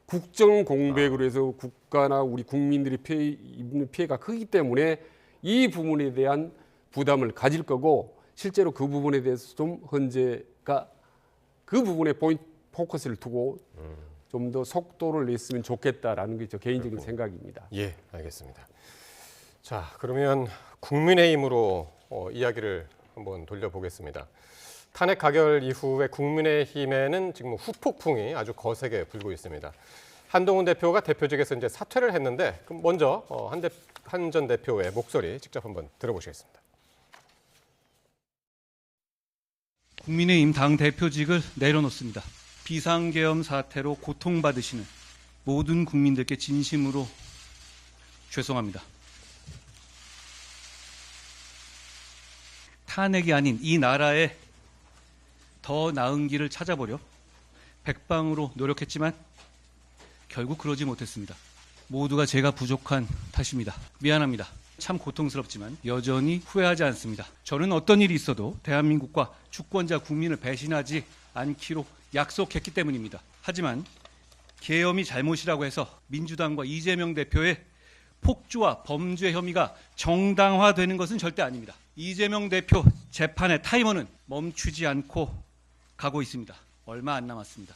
국정 공백으로 해서 국가나 우리 국민들이 입는 피해가 크기 때문에 이 부분에 대한 부담을 가질 거고, 실제로 그 부분에 대해서 좀 헌재가 그 부분에 포커스를 두고 좀 더 속도를 냈으면 좋겠다라는 게 저 개인적인 생각입니다. 예, 알겠습니다. 자, 그러면 국민의힘으로 이야기를 한번 돌려보겠습니다. 탄핵 가결 이후에 국민의힘에는 지금 후폭풍이 아주 거세게 불고 있습니다. 한동훈 대표가 대표직에서 이제 사퇴를 했는데, 그럼 먼저 한 전 대표의 목소리 직접 한번 들어보시겠습니다. 국민의힘 당 대표직을 내려놓습니다. 비상계엄 사태로 고통받으시는 모든 국민들께 진심으로 죄송합니다. 탄핵이 아닌 이 나라에 더 나은 길을 찾아보려 백방으로 노력했지만 결국 그러지 못했습니다. 모두가 제가 부족한 탓입니다. 미안합니다. 참 고통스럽지만 여전히 후회하지 않습니다. 저는 어떤 일이 있어도 대한민국과 주권자 국민을 배신하지 않기로 약속했기 때문입니다. 하지만 계엄이 잘못이라고 해서 민주당과 이재명 대표의 폭주와 범죄 혐의가 정당화되는 것은 절대 아닙니다. 이재명 대표 재판의 타이머는 멈추지 않고 가고 있습니다. 얼마 안 남았습니다.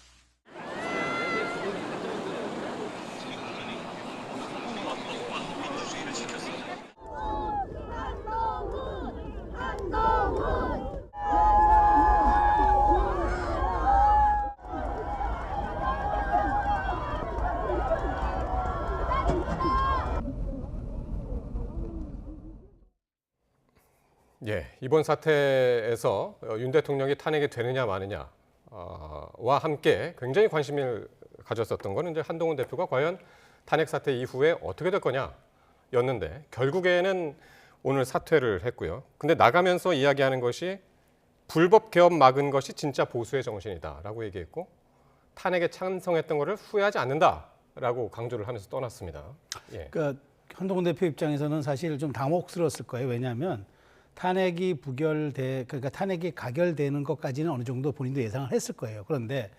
예, 이번 사태에서 윤 대통령이 탄핵이 되느냐 마느냐와 함께 굉장히 관심을 가졌었던 거는 이제 한동훈 대표가 과연 탄핵 사태 이후에 어떻게 될 거냐였는데, 결국에는 오늘 사퇴를 했고요. 근데 나가면서 이야기하는 것이 불법 계엄 막은 것이 진짜 보수의 정신이다라고 얘기했고, 탄핵에 찬성했던 것을 후회하지 않는다라고 강조를 하면서 떠났습니다. 예. 그러니까 한동훈 대표 입장에서는 사실 좀 당혹스러웠을 거예요. 왜냐하면 탄핵이 그러니까 탄핵이 가결되는 것까지는 어느 정도 본인도 예상을 했을 거예요. 그런데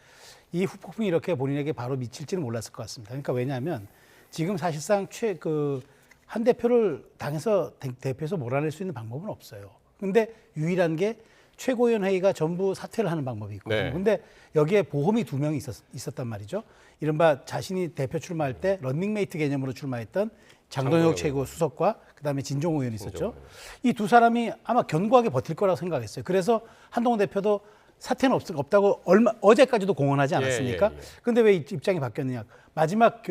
이 후폭풍이 이렇게 본인에게 바로 미칠지는 몰랐을 것 같습니다. 그러니까 왜냐하면 지금 사실상 한 대표를 당에서 대표에서 몰아낼 수 있는 방법은 없어요. 그런데 유일한 게 최고위원 회의가 전부 사퇴를 하는 방법이 있거든요. 네. 그런데 여기에 보험이 2명이 있었단 말이죠. 이른바 자신이 대표 출마할 때 런닝메이트 개념으로 출마했던 장동혁 최고 수석과 그다음에 진종호 의원이 있었죠. 이 두 사람이 아마 견고하게 버틸 거라고 생각했어요. 그래서 한동훈 대표도 사퇴는 없다고 어제까지도 공언하지 않았습니까? 그런데 왜 입장이 바뀌었느냐? 마지막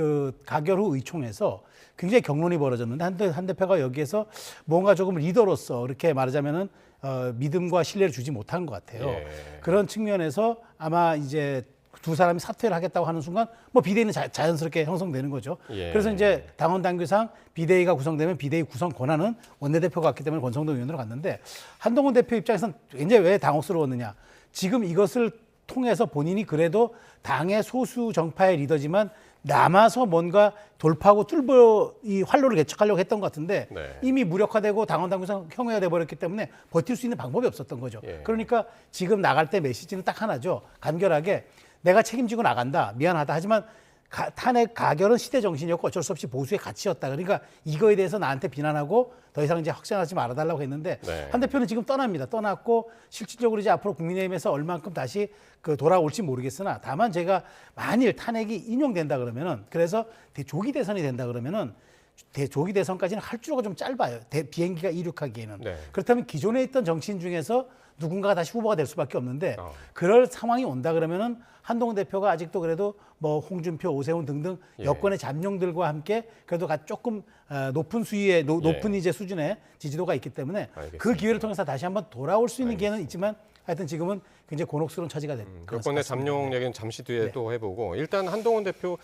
가결 후 의총에서 굉장히 격론이 벌어졌는데 한 대표가 여기에서 뭔가 조금 리더로서 이렇게 말하자면은 믿음과 신뢰를 주지 못한 것 같아요. 예. 그런 측면에서 아마 이제 두 사람이 사퇴를 하겠다고 하는 순간 뭐 비대위는 자연스럽게 형성되는 거죠. 예. 그래서 이제 당원 당규상 비대위가 구성되면 비대위 구성 권한은 원내대표가 갖기 때문에 권성동 의원으로 갔는데, 한동훈 대표 입장에서는 굉장히 왜 당혹스러웠느냐. 지금 이것을 통해서 본인이 그래도 당의 소수 정파의 리더지만 남아서 뭔가 돌파하고 이 활로를 개척하려고 했던 것 같은데 네. 이미 무력화되고 당원 당규상 형해가 돼버렸기 때문에 버틸 수 있는 방법이 없었던 거죠. 예. 그러니까 지금 나갈 때 메시지는 딱 하나죠. 간결하게 내가 책임지고 나간다. 미안하다. 하지만 탄핵 가결은 시대 정신이었고 어쩔 수 없이 보수의 가치였다. 그러니까 이거에 대해서 나한테 비난하고 더 이상 이제 확장하지 말아달라고 했는데 네. 한 대표는 지금 떠납니다. 떠났고 실질적으로 이제 앞으로 국민의힘에서 얼만큼 다시 돌아올지 모르겠으나, 다만 제가 만일 탄핵이 인용된다 그러면은, 그래서 조기 대선이 된다 그러면은 조기 대선까지는 할 줄가 좀 짧아요. 비행기가 이륙하기에는. 네. 그렇다면 기존에 있던 정치인 중에서 누군가가 다시 후보가 될 수밖에 없는데 그럴 상황이 온다 그러면은 한동훈 대표가 아직도 그래도 뭐 홍준표, 오세훈 등등 여권의 잠룡들과 함께 그래도 조금 높은 수위의 높은 이제 수준의 지지도가 있기 때문에 알겠습니다. 그 기회를 통해서 다시 한번 돌아올 수 있는 기회는 있지만 하여튼 지금은 굉장히 곤혹스러운 처지가 된 여권의 잠룡 얘기는 잠시 뒤에 네. 또 해보고 일단 한동훈 대표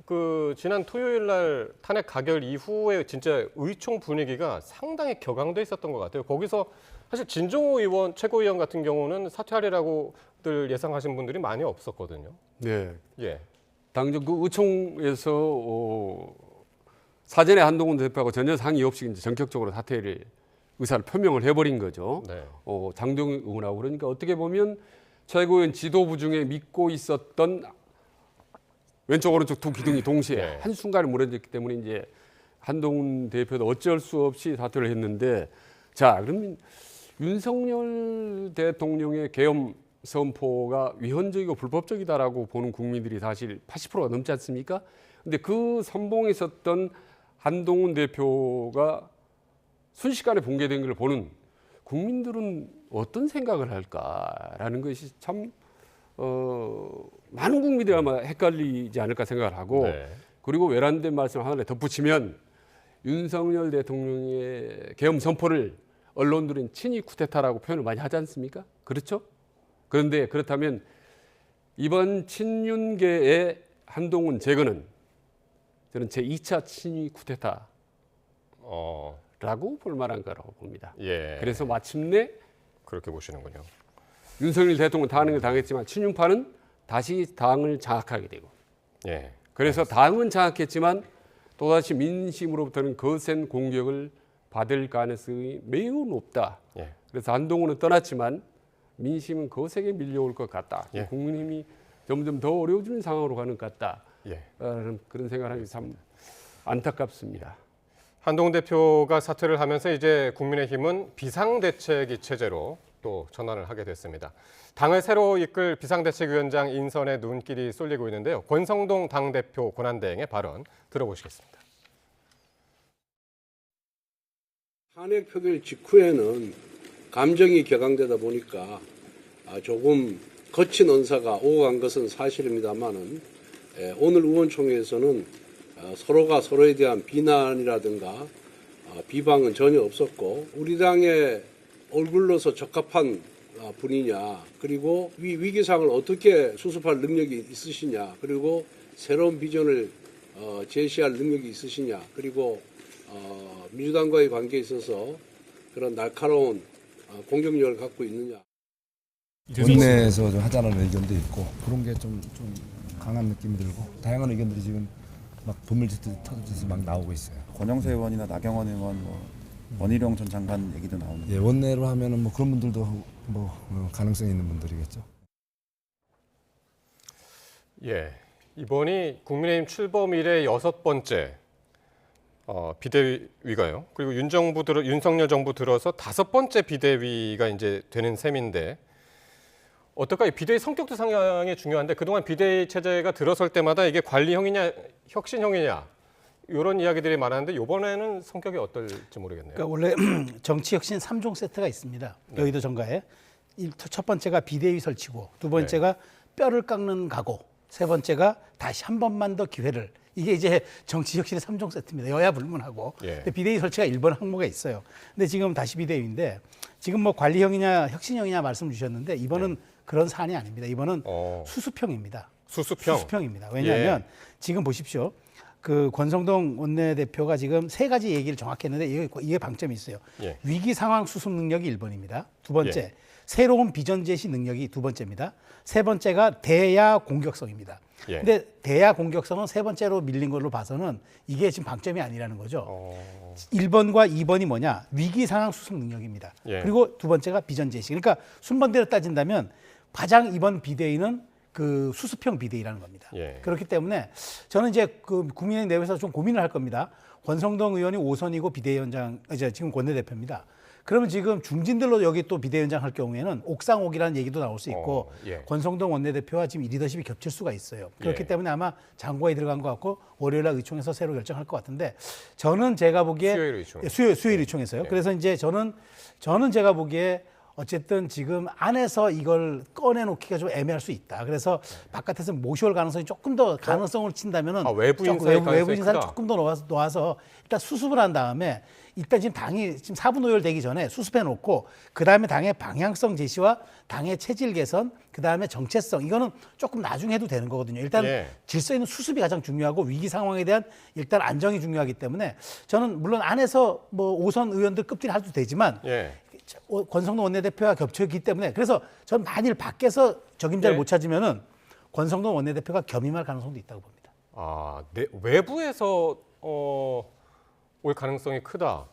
그 지난 토요일 날 탄핵 가결 이후에 진짜 의총 분위기가 상당히 격앙돼 있었던 것 같아요. 거기서 사실 진종호 의원 최고위원 같은 경우는 사퇴하리라고들 예상하신 분들이 많이 없었거든요. 네. 예. 당장 그 의총에서 사전에 한동훈 대표하고 전혀 상의 없이 이제 전격적으로 사퇴를 의사를 표명을 해버린 거죠. 네. 장동희 의원하고 그러니까 어떻게 보면 최고위원 지도부 중에 믿고 있었던 왼쪽 오른쪽 두 기둥이 동시에 네. 한순간에 무너졌기 때문에 이제 한동훈 대표도 어쩔 수 없이 사퇴를 했는데 자 그러면 윤석열 대통령의 계엄 선포가 위헌적이고 불법적이다라고 보는 국민들이 사실 80%가 넘지 않습니까? 근데 그 선봉에 섰던 한동훈 대표가 순식간에 붕괴된 걸 보는 국민들은 어떤 생각을 할까라는 것이 참 많은 국민들이 아마 헷갈리지 않을까 생각을 하고 네. 그리고 외람된 말씀 하나 덧붙이면 윤석열 대통령의 계엄 선포를 언론들은 친위 쿠데타라고 표현을 많이 하지 않습니까? 그렇죠? 그런데 그렇다면 이번 친윤계의 한동훈 재건은 저는 제2차 친위 쿠데타라고 볼 만한 거라고 봅니다. 예. 그래서 마침내 그렇게 보시는군요. 윤석열 대통령 탄핵을 당했지만 친윤파는 다시 당을 장악하게 되고 예. 그래서 당은 장악했지만 또다시 민심으로부터는 거센 공격을 받을 가능성이 매우 높다. 예. 그래서 한동훈은 떠났지만 민심은 거세게 밀려올 것 같다. 예. 국민힘이 점점 더 어려워지는 상황으로 가는 것 같다. 예. 그런 생각을 하기 참 안타깝습니다. 한동훈 대표가 사퇴를 하면서 이제 국민의힘은 비상대책위 체제로 또 전환을 하게 됐습니다. 당을 새로 이끌 비상대책위원장 인선에 눈길이 쏠리고 있는데요. 권성동 당대표 권한대행의 발언 들어보시겠습니다. 탄핵 표결 직후에는 감정이 격앙되다 보니까 조금 거친 언사가 오고 간 것은 사실입니다만은 오늘 의원총회에서는 서로가 서로에 대한 비난이라든가 비방은 전혀 없었고 우리 당의 얼굴로서 적합한 분이냐 그리고 위기상을 어떻게 수습할 능력이 있으시냐 그리고 새로운 비전을 제시할 능력이 있으시냐 그리고 민주당과의 관계에 있어서 그런 날카로운 공격력을 갖고 있느냐. 원내에서 좀 하자는 의견도 있고 그런 게 좀 강한 느낌이 들고 다양한 의견들이 지금 막 보물짓듯 터져서 막 나오고 있어요. 권영세 의원이나 나경원 의원, 원희룡 전 장관 얘기도 나오는데. 예, 원내로 하면은 뭐 그런 분들도 가능성이 있는 분들이겠죠. 예, 이번이 국민의힘 출범 이래 6번째 비대위가요. 그리고 윤석열 정부 들어서 5번째 비대위가 이제 되는 셈인데 어떨까요? 비대위 성격도 상당히 중요한데 그동안 비대위 체제가 들어설 때마다 이게 관리형이냐 혁신형이냐 이런 이야기들이 많았는데 이번에는 성격이 어떨지 모르겠네요. 그러니까 원래 정치 혁신 3종 세트가 있습니다. 여의도 정가에. 첫 번째가 비대위 설치고 두 번째가 뼈를 깎는 각오, 세 번째가 다시 한 번만 더 기회를. 이게 이제 정치 혁신의 3종 세트입니다. 여야 불문하고. 근데 비대위 설치가 1번 항목에 있어요. 근데 지금 다시 비대위인데 지금 뭐 관리형이냐 혁신형이냐 말씀 주셨는데 이번은 그런 사안이 아닙니다. 이번은 수습형입니다. 수습형입니다. 왜냐하면 지금 보십시오. 그 권성동 원내대표가 지금 3가지 얘기를 정확히 했는데 이게 방점이 있어요. 위기 상황 수습 능력이 1번입니다. 두 번째, 새로운 비전 제시 능력이 2번째입니다. 세 번째가 대야 공격성입니다. 근데 대야 공격성은 3번째로 밀린 걸로 봐서는 이게 지금 방점이 아니라는 거죠. 1번과 2번이 뭐냐? 위기 상황 수습 능력입니다. 그리고 두 번째가 비전 제시. 그러니까 순번대로 따진다면 가장 이번 비대위는 그 수습형 비대위라는 겁니다. 그렇기 때문에 저는 이제 그 국민의힘 내부에서 좀 고민을 할 겁니다. 권성동 의원이 5선이고 비대위원장, 지금 원내대표입니다. 그러면 지금 중진들로 여기 또 비대위원장 할 경우에는 옥상옥이라는 얘기도 나올 수 있고 권성동 원내대표와 지금 리더십이 겹칠 수가 있어요. 그렇기 때문에 아마 장고에 들어간 것 같고 월요일 날 의총에서 새로 결정할 것 같은데 저는 제가 보기에 수요일 의총에서요. 그래서 이제 저는 제가 보기에 어쨌든 지금 안에서 이걸 꺼내놓기가 좀 애매할 수 있다. 그래서 바깥에서 모셔올 가능성이 조금 더 가능성을 친다면은 외부 인사의 외부 가능성이 인사를 크다. 조금 더 놓아서 일단 수습을 한 다음에 일단 지금 당이 지금 4분 오열되기 전에 수습해 놓고 그 다음에 당의 방향성 제시와 당의 체질 개선, 그 다음에 정체성 이거는 조금 나중에 해도 되는 거거든요. 일단 질서 있는 수습이 가장 중요하고 위기 상황에 대한 일단 안정이 중요하기 때문에 저는 물론 안에서 뭐 5선 의원들 급들이 해도 되지만 권성동 원내대표와 겹쳤기 때문에 그래서 전 만일 밖에서 적임자를 못 찾으면은 권성동 원내대표가 겸임할 가능성도 있다고 봅니다. 외부에서 올 가능성이 크다.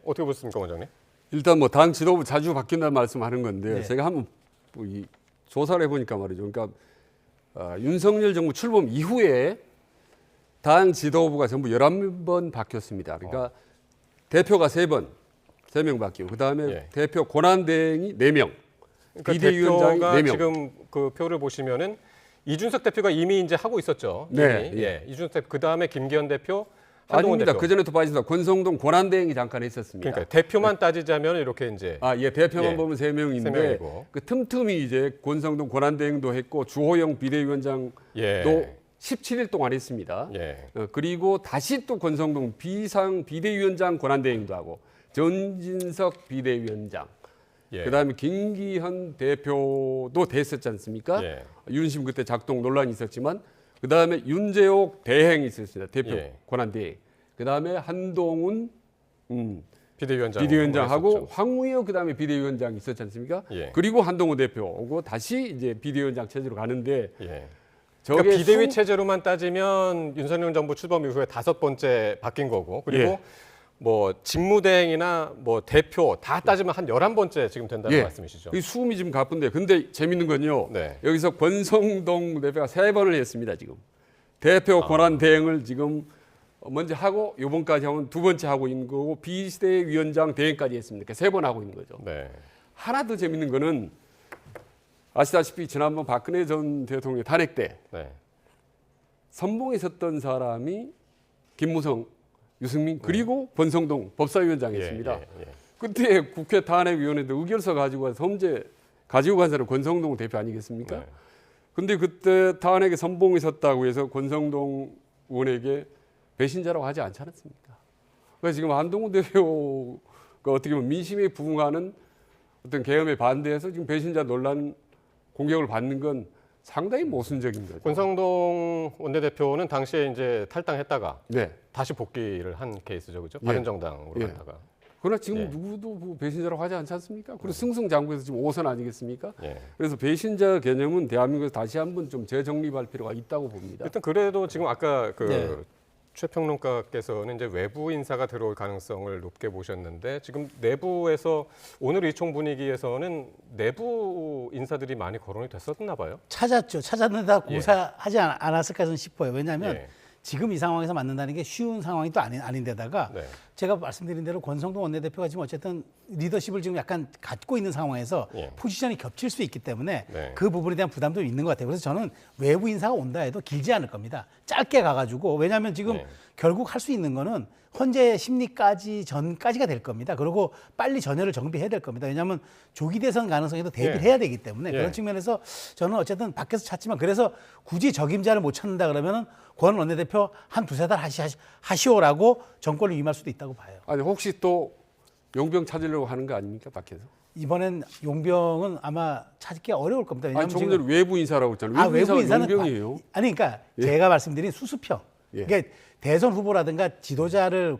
어떻게 보십니까, 원장님? 일단 뭐 당 지도부 자주 바뀐다는 말씀하는 건데 제가 한번 이 조사를 해보니까 말이죠. 그러니까 윤석열 정부 출범 이후에 당 지도부가 전부 11번 바뀌었습니다. 그러니까 대표가 3명 바뀌고 그다음에 대표 권한대행이 4명, 그러니까 비대위원장이 대표가 4명. 지금 그 표를 보시면은 이준석 대표가 이미 이제 하고 있었죠. 네. 이준석 대표 그다음에 김기현 대표, 한동훈 아닙니다. 대표. 그 전에도 빠졌습니다. 권성동 권한대행이 잠깐 있었습니다. 그러니까 대표만 따지자면 이렇게 이제 대표만 보면 3명인데 세 명이고. 그 틈틈이 이제 권성동 권한대행도 했고 주호영 비대위원장도 17일 동안 했습니다. 그리고 다시 또 권성동 비대위원장 권한대행도 하고 전진석 비대위원장, 그다음에 김기현 대표도 됐었지 않습니까? 윤심 그때 작동 논란이 있었지만 그다음에 윤재옥 대행이 있었습니다. 대표 권한대행. 그다음에 한동훈 비대위원장하고 황우여 그다음에 비대위원장이 있었지 않습니까? 그리고 한동훈 대표 오고 다시 이제 비대위원장 체제로 가는데 그러니까 비대위 체제로만 따지면 윤석열 정부 출범 이후에 5번째 바뀐 거고 그리고 뭐 직무대행이나 뭐 대표 다 따지면 한 11번째 지금 된다는 말씀이시죠. 이 수음이 지금 가쁜데 근데 재밌는 건요. 여기서 권성동 대표가 3번을 했습니다. 지금 대표 권한 대행을 지금 먼저 하고 이번까지 하면 2번째 하고 있는 거고 비대위원장 대행까지 했습니다. 3번 하고 있는 거죠. 하나 더 재밌는 거는 아시다시피 지난번 박근혜 전 대통령 탄핵 때 선봉에 섰던 사람이 김무성, 유승민 그리고 권성동 법사위원장이었습니다. 그때 국회 탄핵위원회도 의결서 가지고 와서 헌재 가지고 간 사람 권성동 대표 아니겠습니까? 근데 그때 탄핵에 선봉에 섰다고 해서 권성동 의원에게 배신자라고 하지 않지 않았습니까? 그래서 지금 한동훈 대표가 어떻게 보면 민심에 부응하는 어떤 계엄에 반대해서 지금 배신자 논란 공격을 받는 건 상당히 모순적인 거죠. 권성동 원내대표는 당시에 이제 탈당했다가 다시 복귀를 한 케이스죠, 그죠? 바른정당으로 갔다가. 그러나 지금 누구도 배신자라고 하지 않지 않습니까? 그리고 승승장구해서 지금 5선 아니겠습니까? 그래서 배신자 개념은 대한민국에서 다시 한번 좀 재정립할 필요가 있다고 봅니다. 일단 그래도 지금 아까 최 평론가께서는 이제 외부 인사가 들어올 가능성을 높게 보셨는데 지금 내부에서 오늘 이총 분위기에서는 내부 인사들이 많이 거론이 됐었나 봐요. 찾았죠. 찾았는데 고사하지 않았을까 저는 싶어요. 왜냐하면 지금 이 상황에서 만난다는 게 쉬운 상황이 또 아닌데다가 제가 말씀드린 대로 권성동 원내대표가 지금 어쨌든 리더십을 지금 약간 갖고 있는 상황에서 포지션이 겹칠 수 있기 때문에 그 부분에 대한 부담도 있는 것 같아요. 그래서 저는 외부 인사가 온다 해도 길지 않을 겁니다. 짧게 가가지고 왜냐하면 지금 결국 할 수 있는 거는 헌재 심리까지 전까지가 될 겁니다. 그리고 빨리 전열을 정비해야 될 겁니다. 왜냐하면 조기 대선 가능성에도 대비를 해야 되기 때문에 그런 측면에서 저는 어쨌든 밖에서 찾지만 그래서 굳이 적임자를 못 찾는다 그러면은 권 원내대표 한 2-3달 하시오라고 정권을 위임할 수도 있다고 봐요. 아니 혹시 또 용병 찾으려고 하는 거 아닙니까 밖에서? 이번엔 용병은 아마 찾기 어려울 겁니다. 왜냐하면 조금 전에 외부 인사라고 했잖아요. 외부 인사는 용병이에요. 아니 그러니까 제가 말씀드린 수습형. 그러니까 대선 후보라든가 지도자를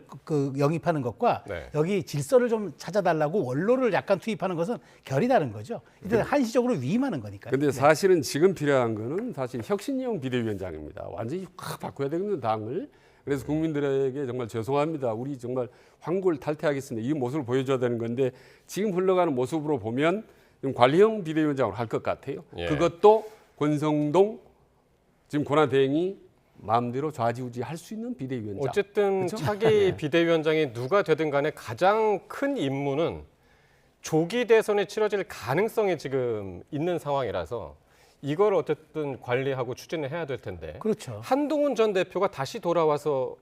영입하는 것과 여기 질서를 좀 찾아달라고 원로를 약간 투입하는 것은 결이 다른 거죠. 일단 한시적으로 위임하는 거니까요. 그런데 사실은 지금 필요한 거는 사실 혁신형 비대위원장입니다. 완전히 확 바꿔야 되는 당을. 그래서 국민들에게 정말 죄송합니다. 우리 정말 황골 탈퇴하겠습니다. 이 모습을 보여줘야 되는 건데 지금 흘러가는 모습으로 보면 좀 관리형 비대위원장으로 할 것 같아요. 그것도 권성동 지금 권한대행이 마음대로 좌지우지 할 수 있는 비대위원장. 어쨌든 그렇죠? 차기 비대위원장이 누가 되든 간에 가장 큰 임무는 조기 대선이 치러질 가능성이 지금 있는 상황이라서 이걸 어쨌든 관리하고 추진을 해야 될 텐데. 그렇죠. 한동훈 전 대표가 다시 돌아와서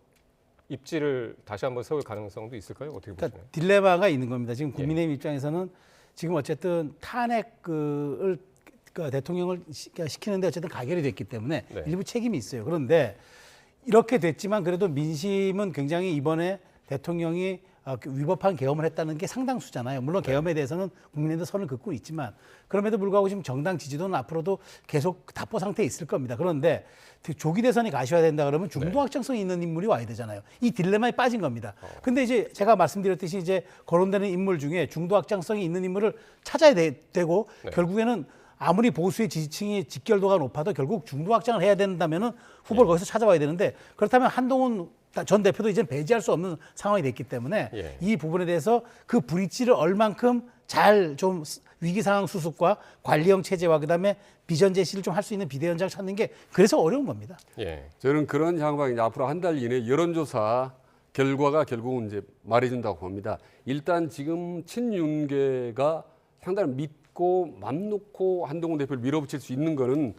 입지를 다시 한번 세울 가능성도 있을까요? 어떻게 보시나요? 딜레마가 있는 겁니다. 지금 국민의힘 입장에서는 지금 어쨌든 탄핵을 대통령을 시키는데 어쨌든 가결이 됐기 때문에 네. 일부 책임이 있어요. 그런데 이렇게 됐지만 그래도 민심은 굉장히 이번에 대통령이 위법한 계엄을 했다는 게 상당수잖아요. 물론 계엄에 대해서는 국민의힘도 선을 긋고 있지만 그럼에도 불구하고 지금 정당 지지도는 앞으로도 계속 답보 상태에 있을 겁니다. 그런데 조기 대선이 가셔야 된다 그러면 중도 확장성이 있는 인물이 와야 되잖아요. 이 딜레마에 빠진 겁니다. 근데 이제 제가 말씀드렸듯이 이제 거론되는 인물 중에 중도 확장성이 있는 인물을 찾아야 되고 결국에는 아무리 보수의 지지층이 직결도가 높아도 결국 중도 확장을 해야 된다면은 후보를 거기서 찾아와야 되는데 그렇다면 한동훈 전 대표도 이제 배제할 수 없는 상황이 됐기 때문에 이 부분에 대해서 그 브릿지를 얼만큼 잘 좀 위기 상황 수습과 관리형 체제와 그다음에 비전 제시를 좀 할 수 있는 비대위원장을 찾는 게 그래서 어려운 겁니다. 저는 그런 향방이 이제 앞으로 한 달 이내 여론조사 결과가 결국은 이제 말해준다고 봅니다. 일단 지금 친윤계가 상당히 믿고 맘 놓고 한동훈 대표를 밀어붙일 수 있는 거는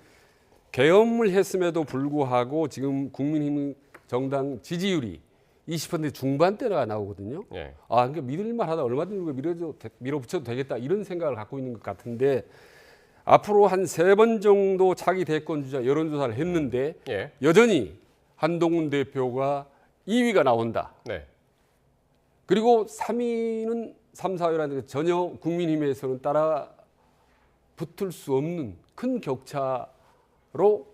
계엄을 했음에도 불구하고 지금 국민의힘 정당 지지율이 20% 중반대가 나오거든요. 그러니까 믿을만하다, 얼마든지 밀어붙여도 되겠다 이런 생각을 갖고 있는 것 같은데 앞으로 한 3번 정도 차기 대권 주자 여론조사를 했는데 여전히 한동훈 대표가 2위가 나온다. 그리고 3위는 3, 4위라는 게 전혀 국민의힘에서는 따라 붙을 수 없는 큰 격차로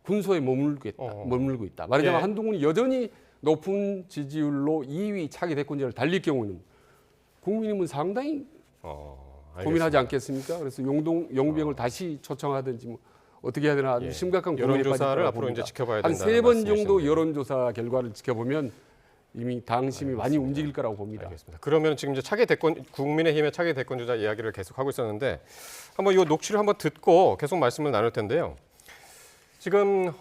군소에 머물고 있다. 말하자면 한동훈이 여전히 높은 지지율로 2위 차기 대권자를 달릴 경우는 국민의힘은 상당히 고민하지 않겠습니까? 그래서 용병을 다시 초청하든지 뭐 어떻게 해야 되나 아주 심각한 고민에 빠질 여론조사를 거라고 앞으로 봅니다. 이제 지켜봐야 한 된다는 3번 정도 말씀이신데요. 여론조사 결과를 지켜보면 이미 당심이 많이 움직일 거라고 봅니다. 알겠습니다. 그러면 지금 이제 국민의힘의 차기 대권 주자 이야기를 계속 하고 있었는데 한번 이 녹취를 한번 듣고 계속 말씀을 나눌 텐데요. 지금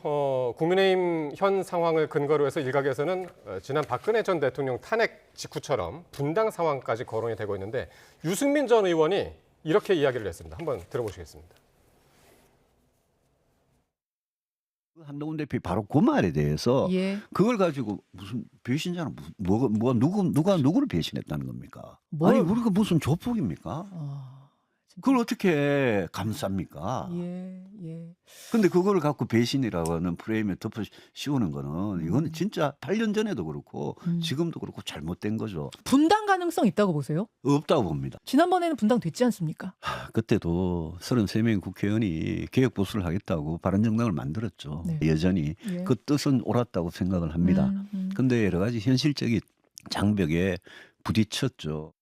국민의힘 현 상황을 근거로 해서 일각에서는 지난 박근혜 전 대통령 탄핵 직후처럼 분당 상황까지 거론이 되고 있는데 유승민 전 의원이 이렇게 이야기를 했습니다. 한번 들어보시겠습니다. 한동훈 대표 바로 그 말에 대해서 그걸 가지고 무슨 배신자는 누가 누구를 배신했다는 겁니까? 아니 우리가 무슨 조폭입니까? 그걸 어떻게 감쌉니까? 근데 그걸 갖고 배신이라고 하는 프레임에 덮어 씌우는 거는 이거는 진짜 8년 전에도 그렇고 지금도 그렇고 잘못된 거죠. 분당 가능성 있다고 보세요? 없다고 봅니다. 지난번에는 분당 됐지 않습니까? 그때도 33명 국회의원이 개혁보수를 하겠다고 바른정당을 만들었죠. 여전히 그 뜻은 옳았다고 생각을 합니다. 근데 여러 가지 현실적인 장벽에 부딪혔죠.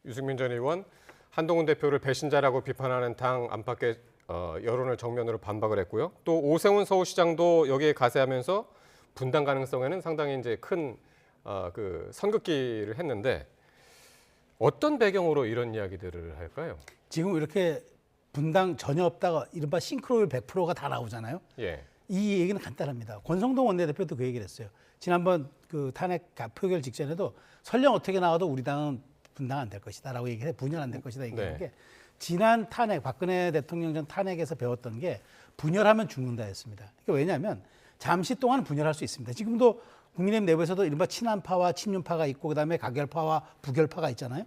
유승민 전 의원, 한동훈 대표를 배신자라고 비판하는 당 안팎의 여론을 정면으로 반박을 했고요. 또 오세훈 서울시장도 여기에 가세하면서 분당 가능성에는 상당히 이제 큰 그 선긋기를 했는데 어떤 배경으로 이런 이야기들을 할까요? 지금 이렇게 분당 전혀 없다가 이른바 싱크로율 100%가 다 나오잖아요. 이 얘기는 간단합니다. 권성동 원내대표도 그 얘기를 했어요. 지난번 그 탄핵 표결 직전에도 설령 어떻게 나와도 우리 당은 분당 안 될 것이다라고 얘기해 분열 안 될 것이다 얘기한 게 지난 탄핵 박근혜 대통령 전 탄핵에서 배웠던 게 분열하면 죽는다였습니다. 그러니까 왜냐하면 잠시 동안 분열할 수 있습니다. 지금도 국민의힘 내부에서도 이른바 친한파와 친윤파가 있고 그다음에 가결파와 부결파가 있잖아요.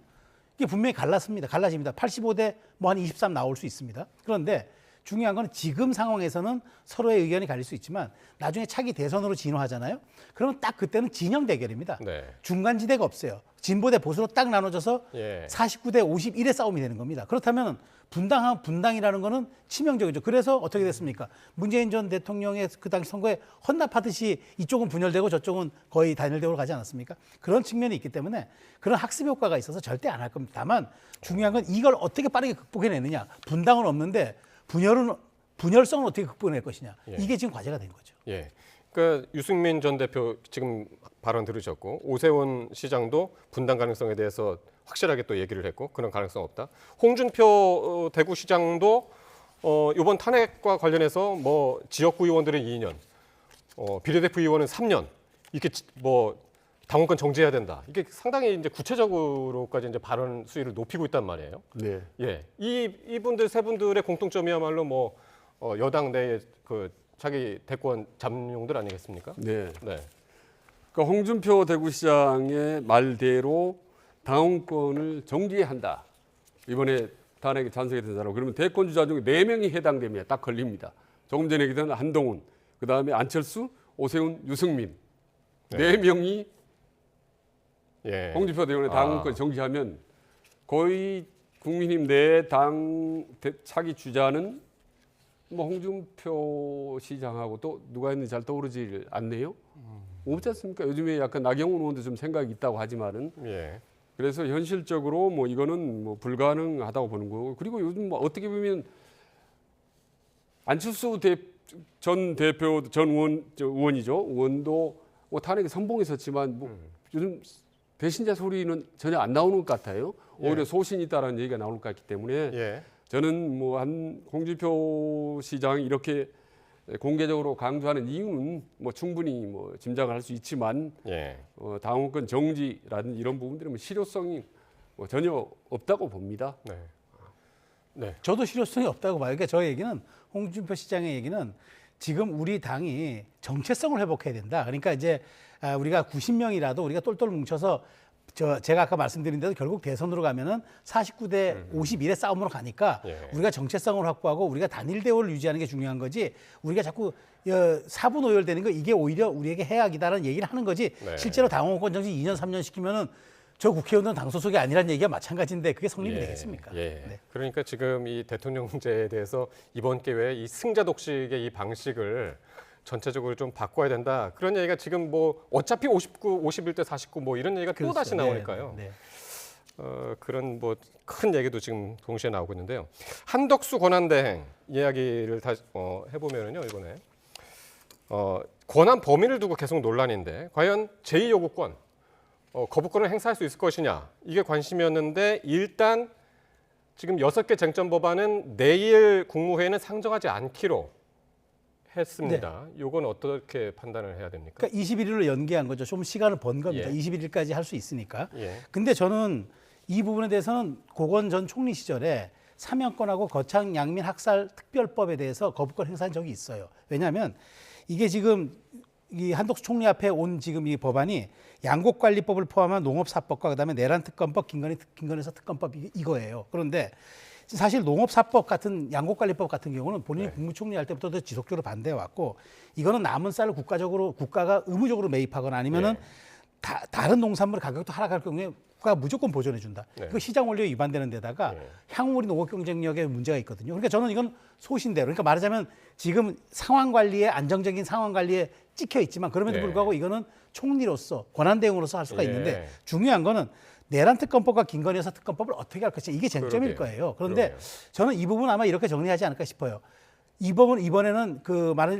이게 분명히 갈라집니다. 85대 뭐 한 23 나올 수 있습니다. 그런데 중요한 건 지금 상황에서는 서로의 의견이 갈릴 수 있지만 나중에 차기 대선으로 진화하잖아요. 그러면 딱 그때는 진영 대결입니다. 중간지대가 없어요. 진보 대 보수로 딱 나눠져서 49대 51의 싸움이 되는 겁니다. 그렇다면 분당이라는 거는 치명적이죠. 그래서 어떻게 됐습니까? 문재인 전 대통령의 그 당시 선거에 헌납하듯이 이쪽은 분열되고 저쪽은 거의 단일대우로 가지 않았습니까? 그런 측면이 있기 때문에 그런 학습 효과가 있어서 절대 안 할 겁니다. 다만 중요한 건 이걸 어떻게 빠르게 극복해내느냐. 분당은 없는데 분열성을 어떻게 극복해낼 것이냐. 이게 지금 과제가 된 거죠. 그러니까 유승민 전 대표 지금 발언 들으셨고 오세훈 시장도 분당 가능성에 대해서 확실하게 또 얘기를 했고 그런 가능성 없다. 홍준표 대구시장도 이번 탄핵과 관련해서 뭐 지역구 의원들은 2년, 비례대표 의원은 3년 이렇게 뭐 당원권 정지해야 된다. 이게 상당히 이제 구체적으로까지 이제 발언 수위를 높이고 있단 말이에요. 이분들 세 분들의 공통점이야말로 뭐 여당 내의 그 자기 대권 잠룡들 아니겠습니까? 그러니까 홍준표 대구시장의 말대로 당원권을 정지한다. 이번에 탄핵에 찬성했던 사람. 그러면 대권 주자 중에 4명이 해당됩니다. 딱 걸립니다. 조금 전에 얘기했던 한동훈, 그다음에 안철수, 오세훈, 유승민. 네 명이 홍준표 대원의 당원권 정지하면 거의 국민의힘 내 당 차기 주자는 뭐 홍준표 시장하고 또 누가 있는지 잘 떠오르지 않네요. 없지 않습니까? 요즘에 약간 나경원 의원도 좀 생각이 있다고 하지만은 그래서 현실적으로 뭐 이거는 뭐 불가능하다고 보는 거고, 그리고 요즘 뭐 어떻게 보면 안철수 전 대표 전 의원이죠. 의원도 뭐 탄핵에 선봉했었지만 뭐 요즘 배신자 소리는 전혀 안 나오는 것 같아요. 오히려 소신이 있다라는 얘기가 나올 것 같기 때문에 저는 뭐 한 홍준표 시장이 이렇게 공개적으로 강조하는 이유는 뭐 충분히 뭐 짐작을 할 수 있지만 당원권 정지라든지 이런 부분들은 뭐 실효성이 뭐 전혀 없다고 봅니다. 저도 실효성이 없다고 봐요. 그러니까 저 얘기는 홍준표 시장의 얘기는 지금 우리 당이 정체성을 회복해야 된다. 그러니까 이제 우리가 90명이라도 우리가 똘똘 뭉쳐서 제가 아까 말씀드린 대로 결국 대선으로 가면은 49대 51의 싸움으로 가니까 우리가 정체성을 확보하고 우리가 단일 대우를 유지하는 게 중요한 거지, 우리가 자꾸 사분 오열되는 거 이게 오히려 우리에게 해악이다라는 얘기를 하는 거지. 실제로 당원권 정지 2년 3년 시키면은 저 국회의원은 당 소속이 아니라는 얘기가 마찬가지인데 그게 성립이 되겠습니까? 그러니까 지금 이 대통령제에 대해서 이번 기회에 이 승자 독식의 이 방식을 전체적으로 좀 바꿔야 된다. 그런 얘기가 지금 뭐 어차피 51대 49 뭐 이런 얘기가 또 다시 나오니까요. 그런 뭐 큰 얘기도 지금 동시에 나오고 있는데요. 한덕수 권한대행 이야기를 다시 해보면요, 이번에 권한 범위를 두고 계속 논란인데 과연 제2요구권 거부권을 행사할 수 있을 것이냐, 이게 관심이었는데 일단 지금 6개 쟁점 법안은 내일 국무회의는 상정하지 않기로 했습니다. 이건 어떻게 판단을 해야 됩니까? 그러니까 21일로 연기한 거죠. 좀 시간을 번 겁니다. 21일까지 할 수 있으니까. 근데 저는 이 부분에 대해서는 고건 전 총리 시절에 사면권하고 거창 양민 학살 특별법에 대해서 거부권 행사한 적이 있어요. 왜냐하면 이게 지금 이 한덕수 총리 앞에 온 지금 이 법안이 양곡관리법을 포함한 농업사법과 그다음에 내란특검법, 김건희사 특검법 이거예요. 그런데 사실 농업사법 같은 양곡관리법 같은 경우는 본인이 국무총리 할 때부터 지속적으로 반대해 왔고, 이거는 남은 쌀을 국가가 의무적으로 매입하거나 아니면은 다른 농산물 가격도 하락할 경우에 국가가 무조건 보존해 준다. 이거 시장 원리에 위반되는 데다가 향후 우리 농업 경쟁력에 문제가 있거든요. 그러니까 저는 이건 소신대로, 그러니까 말하자면 지금 상황 관리에 안정적인 상황 관리에 찍혀 있지만 그럼에도 불구하고 이거는 총리로서 권한 대응으로서 할 수가 있는데 중요한 거는 내란특검법과 김건희 여사 특검법을 어떻게 할 것이냐, 이게 쟁점일 거예요. 그런데 저는 이 부분 아마 이렇게 정리하지 않을까 싶어요. 이 부분 이번에는